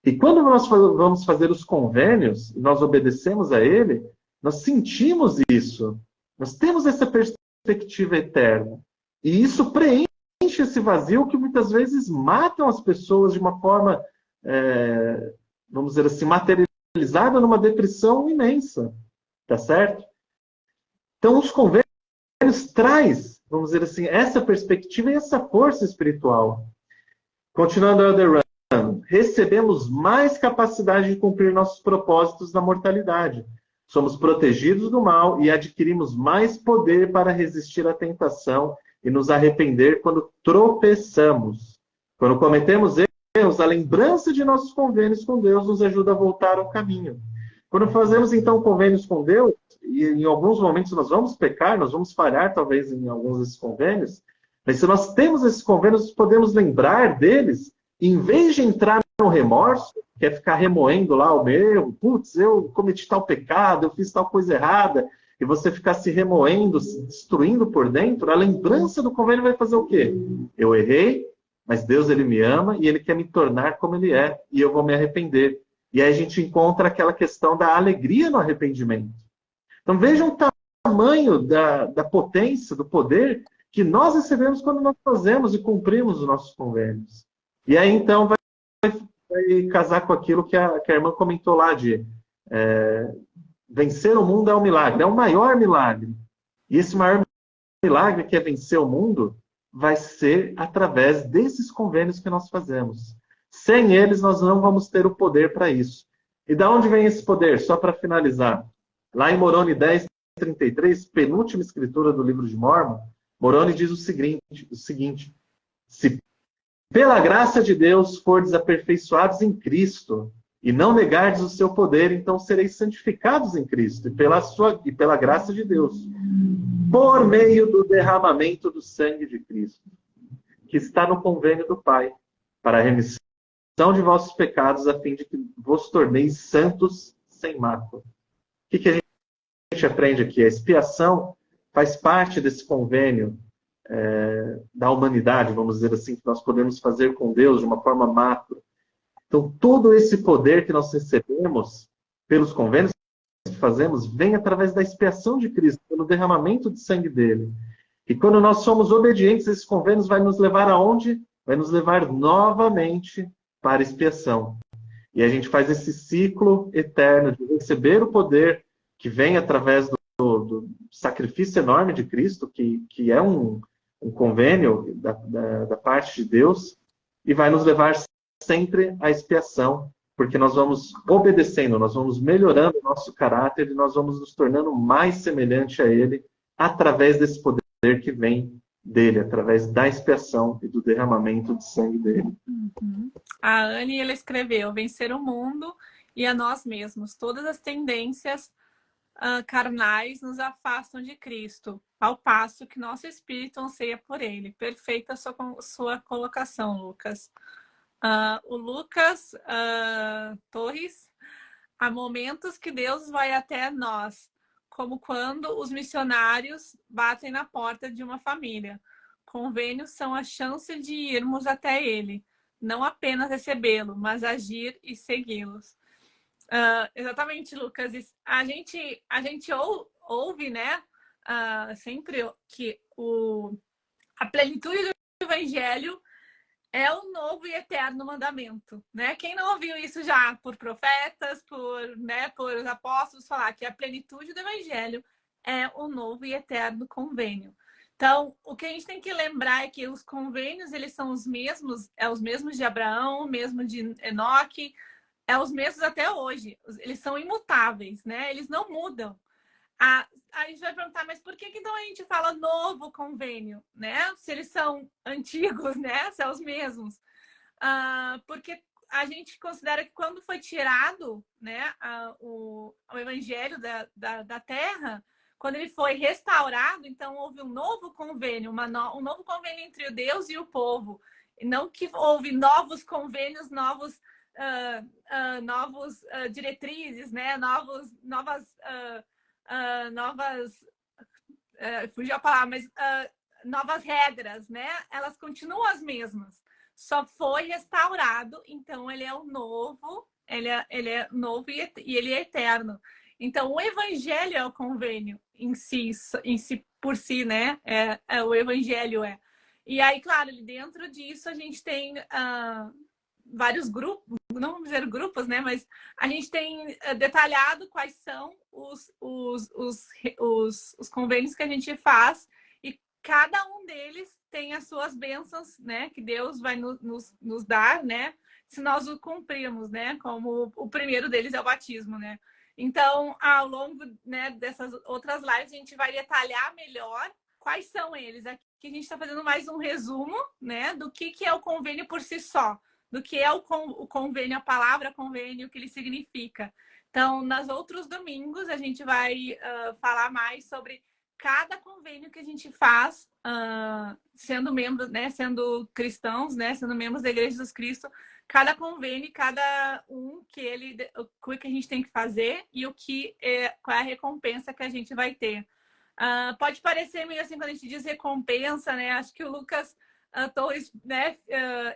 E quando nós vamos fazer os convênios, e nós obedecemos a ele, nós sentimos isso. Nós temos essa perspectiva eterna. E isso preenche esse vazio que muitas vezes matam as pessoas de uma forma, vamos dizer assim, materializada numa depressão imensa. Tá certo? Então, os convênios traz, vamos dizer assim, essa perspectiva e essa força espiritual. Continuando a Elder Run, recebemos mais capacidade de cumprir nossos propósitos na mortalidade. Somos protegidos do mal e adquirimos mais poder para resistir à tentação e nos arrepender quando tropeçamos. Quando cometemos erros, a lembrança de nossos convênios com Deus nos ajuda a voltar ao caminho. Quando fazemos, então, convênios com Deus, e em alguns momentos nós vamos pecar, nós vamos falhar, talvez, em alguns desses convênios, mas se nós temos esses convênios, podemos lembrar deles, e em vez de entrar no remorso, que é ficar remoendo lá o meu erro, putz, eu cometi tal pecado, eu fiz tal coisa errada, e você ficar se remoendo, se destruindo por dentro, a lembrança do convênio vai fazer o quê? Eu errei, mas Deus, ele me ama, e ele quer me tornar como ele é, e eu vou me arrepender. E aí a gente encontra aquela questão da alegria no arrependimento. Então vejam o tamanho da potência, do poder que nós recebemos quando nós fazemos e cumprimos os nossos convênios. E aí então vai casar com aquilo que a irmã comentou lá de vencer o mundo é um milagre, é o maior milagre. E esse maior milagre que é vencer o mundo vai ser através desses convênios que nós fazemos. Sem eles, nós não vamos ter o poder para isso. E da onde vem esse poder? Só para finalizar. Lá em Moroni 10:33, penúltima escritura do livro de Mórmon, Moroni diz o seguinte: se pela graça de Deus fordes aperfeiçoados em Cristo e não negardes o seu poder, então sereis santificados em Cristo e pela graça de Deus, por meio do derramamento do sangue de Cristo, que está no convênio do Pai, para a remissão de vossos pecados, a fim de que vos torneis santos sem mácula. O que a gente aprende aqui? A expiação faz parte desse convênio da humanidade, vamos dizer assim, que nós podemos fazer com Deus de uma forma macro. Então, todo esse poder que nós recebemos pelos convênios que fazemos vem através da expiação de Cristo, pelo derramamento de sangue dele. E quando nós somos obedientes, esses convênios vai nos levar aonde? Vai nos levar novamente para a expiação. E a gente faz esse ciclo eterno de receber o poder que vem através do sacrifício enorme de Cristo, que é um convênio da parte de Deus, e vai nos levar sempre à expiação, porque nós vamos obedecendo, nós vamos melhorando o nosso caráter e nós vamos nos tornando mais semelhante a Ele através desse poder que vem dele, através da expiação e do derramamento de sangue dele. Uhum. A Anne, ela escreveu: vencer o mundo e a nós mesmos. Todas as tendências carnais nos afastam de Cristo, ao passo que nosso espírito anseia por ele. Perfeita a sua colocação, Lucas. O Lucas Torres: há momentos que Deus vai até nós, como quando os missionários batem na porta de uma família. Convênios são a chance de irmos até ele, não apenas recebê-lo, mas agir e segui-los. Exatamente, Lucas. A gente ouve, né, sempre que a plenitude do Evangelho é o novo e eterno mandamento, né? Quem não ouviu isso já por profetas, por os apóstolos falar que a plenitude do Evangelho é o novo e eterno convênio. Então, o que a gente tem que lembrar é que os convênios, eles são os mesmos de Abraão, o mesmo de Enoque, os mesmos até hoje. Eles são imutáveis, né? Eles não mudam. A gente vai perguntar, mas por que então a gente fala novo convênio, né? Se eles são antigos, né? Se são os mesmos. porque a gente considera que quando foi tirado, né, o evangelho da terra, quando ele foi restaurado, então houve um novo convênio, um novo convênio entre o Deus e o povo. Não que houve novos convênios, novos diretrizes, né, fugiu a palavra, mas novas regras, né? Elas continuam as mesmas. Só foi restaurado, então ele é o novo, ele é novo e ele é eterno. Então, o evangelho é o convênio em si por si, né? O evangelho é. E aí, claro, dentro disso a gente tem vários grupos, não vamos dizer grupos, né? Mas a gente tem detalhado quais são os convênios que a gente faz e cada um deles tem as suas bênçãos, né? Que Deus vai nos dar, né? Se nós o cumprirmos, né? Como o primeiro deles é o batismo, né? Então, ao longo, né, dessas outras lives, a gente vai detalhar melhor quais são eles. Aqui a gente está fazendo mais um resumo, né? Do que é o convênio por si só, do que é o convênio, a palavra convênio, o que ele significa. Então, nos outros domingos, a gente vai falar mais sobre cada convênio que a gente faz, sendo membros, né, sendo cristãos, né, sendo membros da Igreja de Jesus Cristo, cada convênio, cada o que a gente tem que fazer e qual é a recompensa que a gente vai ter. Pode parecer meio assim quando a gente diz recompensa, né? Acho que o Lucas Torres, né?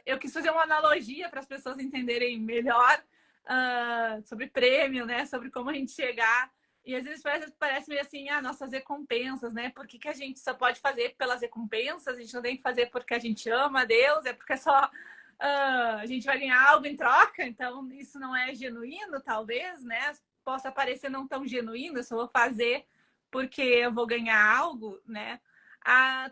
Eu quis fazer uma analogia para as pessoas entenderem melhor sobre prêmio, né? Sobre como a gente chegar. E às vezes parece meio assim, nossas recompensas, né? Por que a gente só pode fazer pelas recompensas? A gente não tem que fazer porque a gente ama a Deus, é porque só a gente vai ganhar algo em troca. Então, isso não é genuíno, talvez, né? Possa parecer não tão genuíno, eu só vou fazer porque eu vou ganhar algo, né?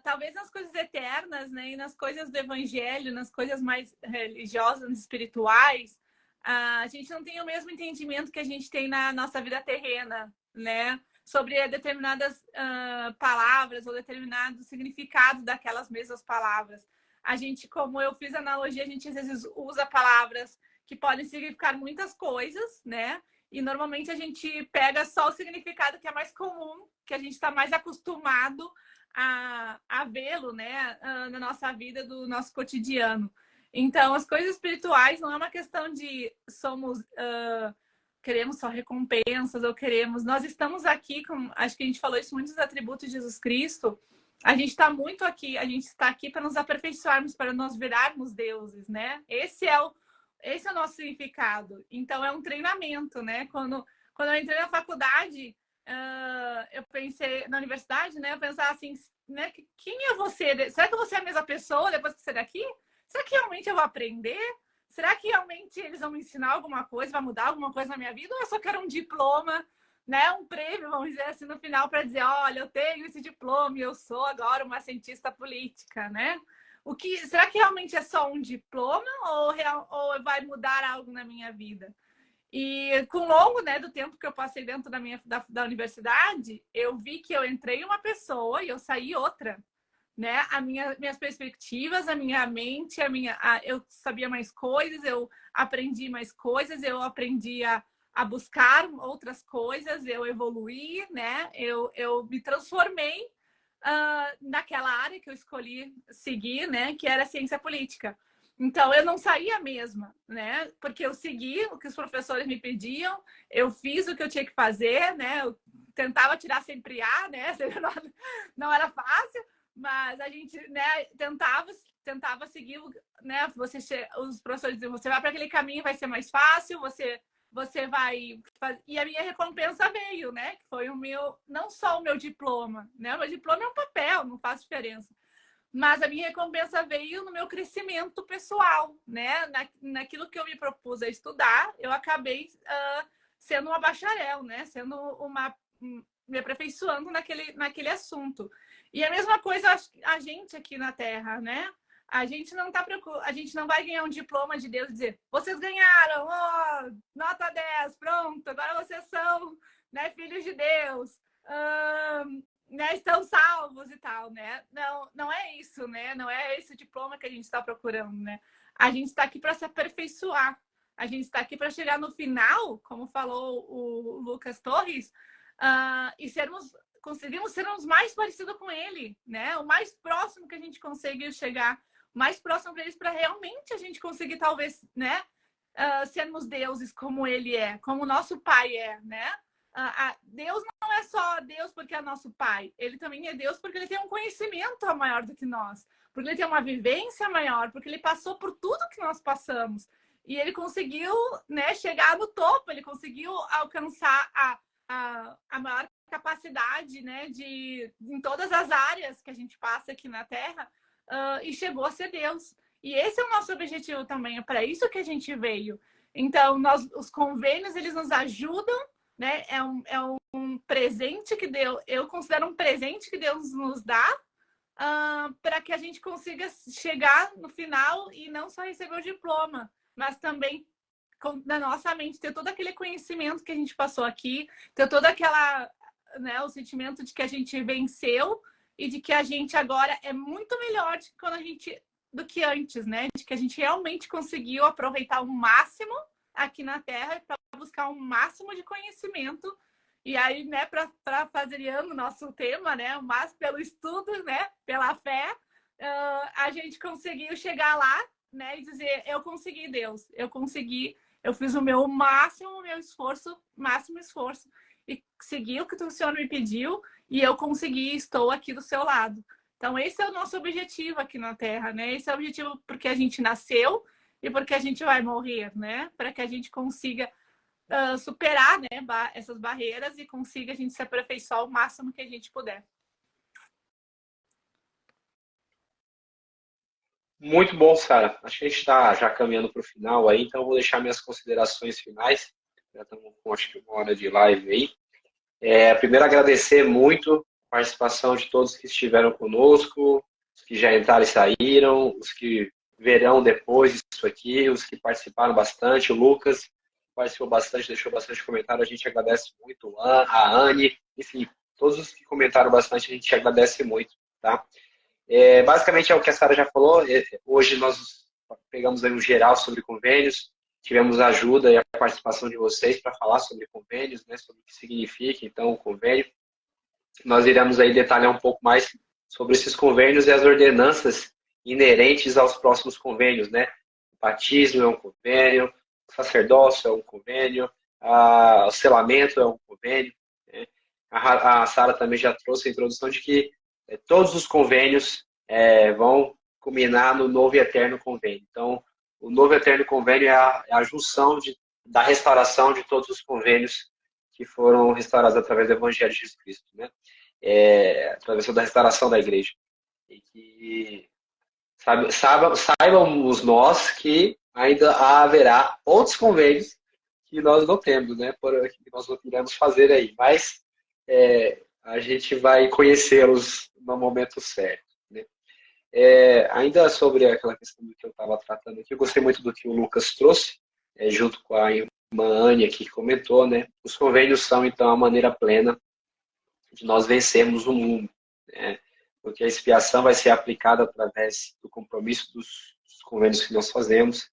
Talvez nas coisas eternas, né? E nas coisas do evangelho, nas coisas mais religiosas, espirituais, a gente não tem o mesmo entendimento que a gente tem na nossa vida terrena, né? Sobre determinadas palavras ou determinados significados daquelas mesmas palavras. A gente, como eu fiz a analogia, a gente às vezes usa palavras que podem significar muitas coisas, né? E normalmente a gente pega só o significado que é mais comum, que a gente está mais acostumado a vê-lo, né, na nossa vida, do nosso cotidiano. Então, as coisas espirituais não é uma questão de queremos só recompensas ou queremos... Nós estamos aqui, acho que a gente falou isso, muitos atributos de Jesus Cristo. A gente está muito aqui, a gente está aqui para nos aperfeiçoarmos, para nós virarmos deuses, né? Esse é o nosso significado. Então, é um treinamento, né? Quando eu entrei na faculdade, eu pensei, na universidade, né? Eu pensava assim, né? Quem é você? Será que você é a mesma pessoa depois que você é daqui? Será que realmente eu vou aprender? Será que realmente eles vão me ensinar alguma coisa, vai mudar alguma coisa na minha vida? Ou eu só quero um diploma, né? Um prêmio, vamos dizer assim, no final para dizer, olha, eu tenho esse diploma e eu sou agora uma cientista política, né? Será que realmente é só um diploma ou vai mudar algo na minha vida? E com o longo, né, do tempo que eu passei dentro da universidade, eu vi que eu entrei uma pessoa e eu saí outra, né? Minhas perspectivas, a minha mente, eu sabia mais coisas, eu aprendi mais coisas, eu aprendi a buscar outras coisas, eu evoluí, né? Eu me transformei naquela área que eu escolhi seguir, né? Que era ciência política. Então, eu não saía a mesma, né? Porque eu segui o que os professores me pediam, eu fiz o que eu tinha que fazer, né? Eu tentava tirar sempre A, né? Não era fácil, mas a gente, né, tentava seguir, né? Os professores diziam, você vai para aquele caminho, vai ser mais fácil, você vai fazer... E a minha recompensa veio, né? Que foi não só o meu diploma, né? O meu diploma é um papel, não faz diferença. Mas a minha recompensa veio no meu crescimento pessoal, né? Naquilo que eu me propus a estudar, eu acabei sendo uma bacharel, né? Me aperfeiçoando naquele assunto. E a mesma coisa a gente aqui na Terra, né? A gente não vai ganhar um diploma de Deus e dizer, vocês ganharam, nota 10, pronto, agora vocês são, né, filhos de Deus. Né, estão salvos e tal, né? Não é isso, né? Não é esse diploma que a gente está procurando, né? A gente está aqui para se aperfeiçoar. A gente está aqui para chegar no final, como falou o Lucas Torres, e conseguimos sermos mais parecidos com ele, né? O mais próximo que a gente consegue chegar, mais próximo para eles, para realmente a gente conseguir, talvez, né? Sermos deuses como ele é, como o nosso pai é, né? Deus não é só Deus porque é nosso pai. Ele também é Deus porque ele tem um conhecimento maior do que nós. Porque ele tem uma vivência maior, porque ele passou por tudo que nós passamos. E ele conseguiu, né, chegar no topo, ele conseguiu alcançar a maior capacidade, né, em todas as áreas que a gente passa aqui na Terra, e chegou a ser Deus. E esse é o nosso objetivo também, é para isso que a gente veio. Então, os convênios, eles nos ajudam, né? É um presente que Deus, eu considero um presente que Deus nos dá, para que a gente consiga chegar no final e não só receber o diploma, mas também na nossa mente ter todo aquele conhecimento que a gente passou aqui, ter toda aquela, né, o sentimento de que a gente venceu e de que a gente agora é muito melhor do que antes, né? De que a gente realmente conseguiu aproveitar o máximo aqui na Terra para buscar um máximo de conhecimento. E aí, né, para fazeriando o nosso tema, né, mas pelo estudo, né, pela fé, a gente conseguiu chegar lá, né, e dizer, eu consegui, Deus, eu consegui, eu fiz o meu máximo, o meu esforço, máximo esforço, e segui o que o Senhor me pediu, e eu consegui, estou aqui do seu lado. Então, esse é o nosso objetivo aqui na Terra, né? Esse é o objetivo porque a gente nasceu e porque a gente vai morrer, né? Para que a gente consiga superar, né, essas barreiras e consiga a gente se aperfeiçoar o máximo que a gente puder. Muito bom, Sara. Acho que a gente está já caminhando para o final aí, então eu vou deixar minhas considerações finais. Já estamos com acho que 1 hora de live aí. Primeiro, agradecer muito a participação de todos que estiveram conosco, os que já entraram e saíram, os que verão depois isso aqui, os que participaram bastante. O Lucas participou bastante, deixou bastante comentário, a gente agradece muito. A Anne, enfim, todos os que comentaram bastante, a gente agradece muito, tá? Basicamente é o que a Sara já falou. Hoje nós pegamos aí um geral sobre convênios, tivemos a ajuda e a participação de vocês para falar sobre convênios, né, sobre o que significa então o convênio. Nós iremos aí detalhar um pouco mais sobre esses convênios e as ordenanças inerentes aos próximos convênios, né? O batismo é um convênio, o sacerdócio é um convênio, o selamento é um convênio, né? A Sara também já trouxe a introdução de que todos os convênios vão culminar no novo e eterno convênio. Então, o novo e eterno convênio é a junção da restauração de todos os convênios que foram restaurados através do Evangelho de Jesus Cristo, né? Através da restauração da igreja. E que saibamos nós que ainda haverá outros convênios que nós não temos, né? Que nós não iremos fazer aí. Mas a gente vai conhecê-los no momento certo, né? Ainda sobre aquela questão do que eu estava tratando aqui, eu gostei muito do que o Lucas trouxe, junto com a irmã Anne aqui que comentou, né? Os convênios são, então, a maneira plena de nós vencermos o mundo, né? Porque a expiação vai ser aplicada através do compromisso dos convênios que nós fazemos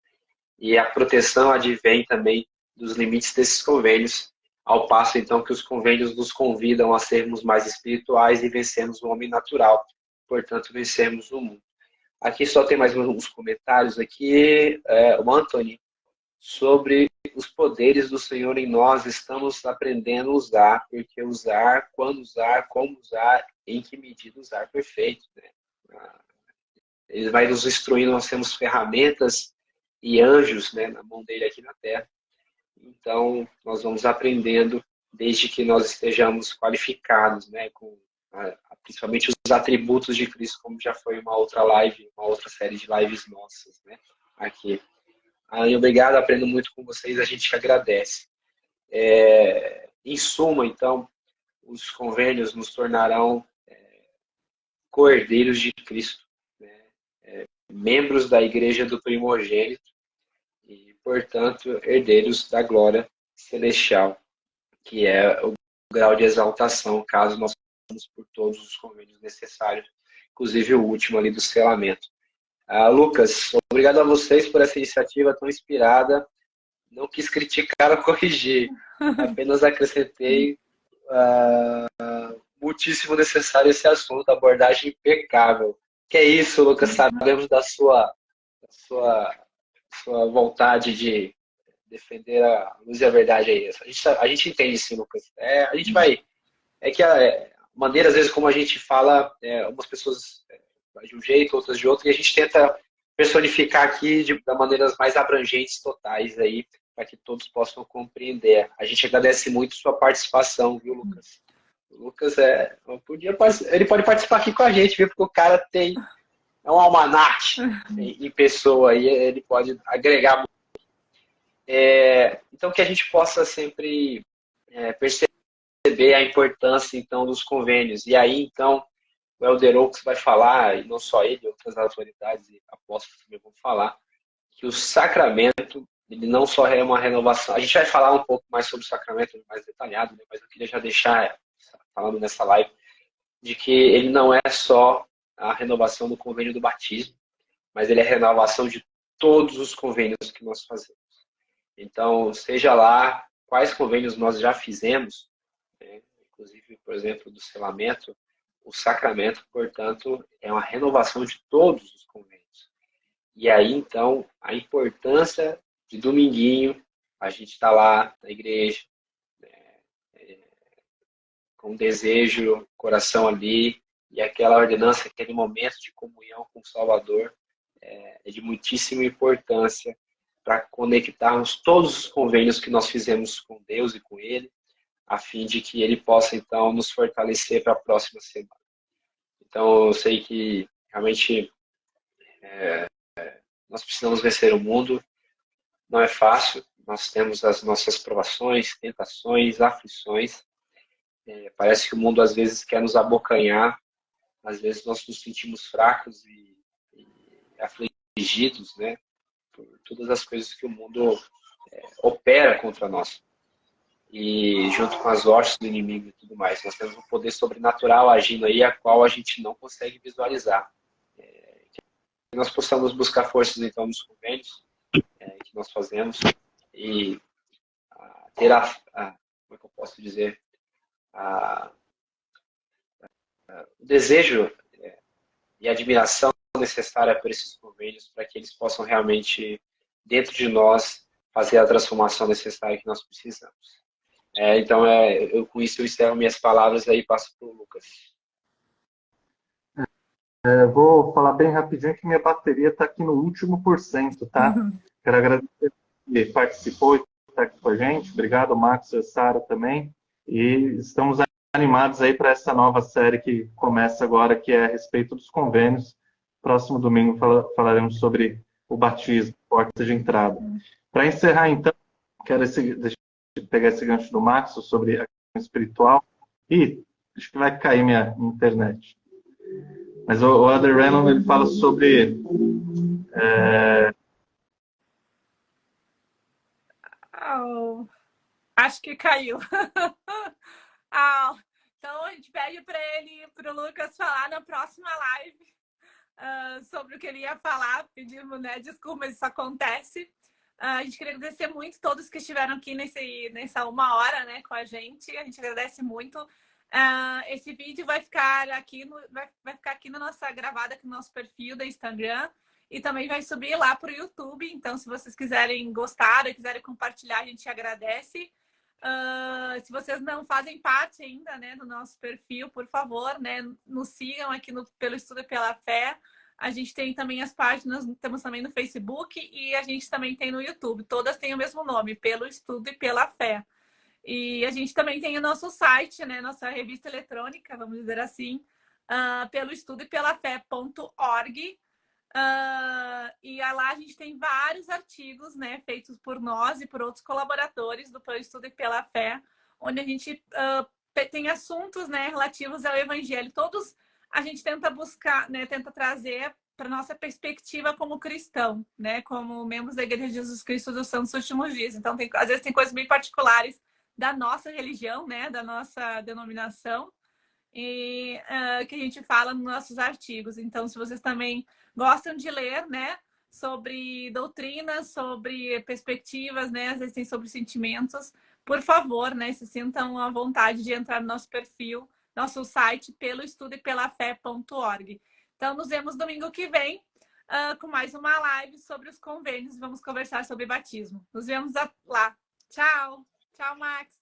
e a proteção advém também dos limites desses convênios, ao passo, então, que os convênios nos convidam a sermos mais espirituais e vencermos o homem natural, portanto, vencermos o mundo. Aqui só tem mais uns comentários aqui. O Anthony, sobre os poderes do Senhor em nós, estamos aprendendo a usar, porque usar, quando usar, como usar, em que medida usar, perfeito, né? Ele vai nos instruindo, nós temos ferramentas e anjos, né, na mão dele aqui na Terra. Então, nós vamos aprendendo desde que nós estejamos qualificados, né, com principalmente os atributos de Cristo, como já foi uma outra live, uma outra série de lives nossas, né, aqui. Obrigado, aprendo muito com vocês, a gente que agradece. Em suma, então, os convênios nos tornarão co-herdeiros de Cristo, né, membros da igreja do primogênito e, portanto, herdeiros da glória celestial, que é o grau de exaltação, caso nós passemos por todos os convênios necessários, inclusive o último ali do selamento. Lucas, obrigado a vocês por essa iniciativa tão inspirada. Não quis criticar ou corrigir, apenas acrescentei muitíssimo necessário esse assunto, abordagem impecável. Que é isso, Lucas, sabemos da sua vontade de defender a luz e a verdade aí. A gente entende sim, Lucas. A gente vai. É que a maneira, às vezes, como a gente fala, algumas pessoas vai de um jeito, outras de outro, e a gente tenta personificar aqui de maneiras mais abrangentes, totais aí, para que todos possam compreender. A gente agradece muito sua participação, viu, Lucas? O Lucas ele pode participar aqui com a gente, viu? Porque o cara é um almanaque em pessoa e ele pode agregar muito. Então, que a gente possa sempre perceber a importância, então, dos convênios. E aí, então, o Elder Oaks vai falar, e não só ele, outras autoridades e apóstolos também vão falar, que o sacramento, ele não só é uma renovação. A gente vai falar um pouco mais sobre o sacramento, mais detalhado, né? Mas eu queria já deixar, falando nessa live, de que ele não é só a renovação do convênio do batismo, mas ele é a renovação de todos os convênios que nós fazemos. Então, seja lá quais convênios nós já fizemos, né? Inclusive, por exemplo, do selamento, o sacramento, portanto, é uma renovação de todos os convênios. E aí, então, a importância de dominguinho, a gente está lá na igreja, com desejo, coração ali, e aquela ordenança, aquele momento de comunhão com o Salvador é de muitíssima importância para conectarmos todos os convênios que nós fizemos com Deus e com Ele, a fim de que Ele possa, então, nos fortalecer para a próxima semana. Então, eu sei que, realmente, nós precisamos vencer o mundo, não é fácil, nós temos as nossas provações, tentações, aflições, parece que o mundo, às vezes, quer nos abocanhar, às vezes nós nos sentimos fracos e afligidos, né, por todas as coisas que o mundo opera contra nós. E junto com as hostes do inimigo e tudo mais, nós temos um poder sobrenatural agindo aí, a qual a gente não consegue visualizar. Que nós possamos buscar forças, então, nos convênios que nós fazemos e ter como é que eu posso dizer, o desejo e a admiração necessária por esses convênios para que eles possam realmente, dentro de nós, fazer a transformação necessária que nós precisamos. Então, com isso eu encerro minhas palavras aí e passo para o Lucas. Vou falar bem rapidinho que minha bateria está aqui no último %, tá? Quero agradecer que participou e está aqui com a gente. Obrigado, Marcos e Sara também. E estamos animados aí para essa nova série que começa agora, que é a respeito dos convênios. Próximo domingo falaremos sobre o batismo, porta de entrada. Para encerrar, então, quero pegar esse gancho do Marcos sobre a questão espiritual. E acho que vai cair minha internet. Mas o Elder Rennan, ele fala sobre... Acho que caiu. Então a gente pede para o Lucas falar na próxima live sobre o que ele ia falar. Pedimos, né? Desculpa, mas isso acontece. A gente queria agradecer muito todos que estiveram aqui nessa 1 hora, né, com a gente. A gente agradece muito. Esse vídeo vai ficar aqui na nossa gravada aqui no nosso perfil do Instagram e também vai subir lá para o YouTube. Então, se vocês quiserem gostar, quiserem compartilhar, a gente agradece. Se vocês não fazem parte ainda, né, do nosso perfil, por favor, né, nos sigam aqui pelo Estudo e pela Fé. A gente tem também as páginas, temos também no Facebook e a gente também tem no YouTube. Todas têm o mesmo nome, Pelo Estudo e pela Fé. E a gente também tem o nosso site, né, nossa revista eletrônica, vamos dizer assim, pelo estudo e pela fé.org. E lá a gente tem vários artigos, né, feitos por nós e por outros colaboradores do Pelo Estudo e pela Fé, onde a gente tem assuntos, né, relativos ao Evangelho. Todos a gente tenta buscar, né, tenta trazer para nossa perspectiva como cristão, né, como membros da Igreja de Jesus Cristo dos Santos Últimos Dias. Então, às vezes tem coisas bem particulares da nossa religião, né, da nossa denominação. que a gente fala nos nossos artigos. Então, se vocês também gostam de ler, né, sobre doutrinas, sobre perspectivas, né, às vezes tem sobre sentimentos, por favor, né, se sintam à vontade de entrar no nosso perfil, nosso site, pelo estudoepelafé.org. Então, nos vemos domingo que vem com mais uma live sobre os convênios. Vamos conversar sobre batismo. Nos vemos lá. Tchau. Tchau, Max.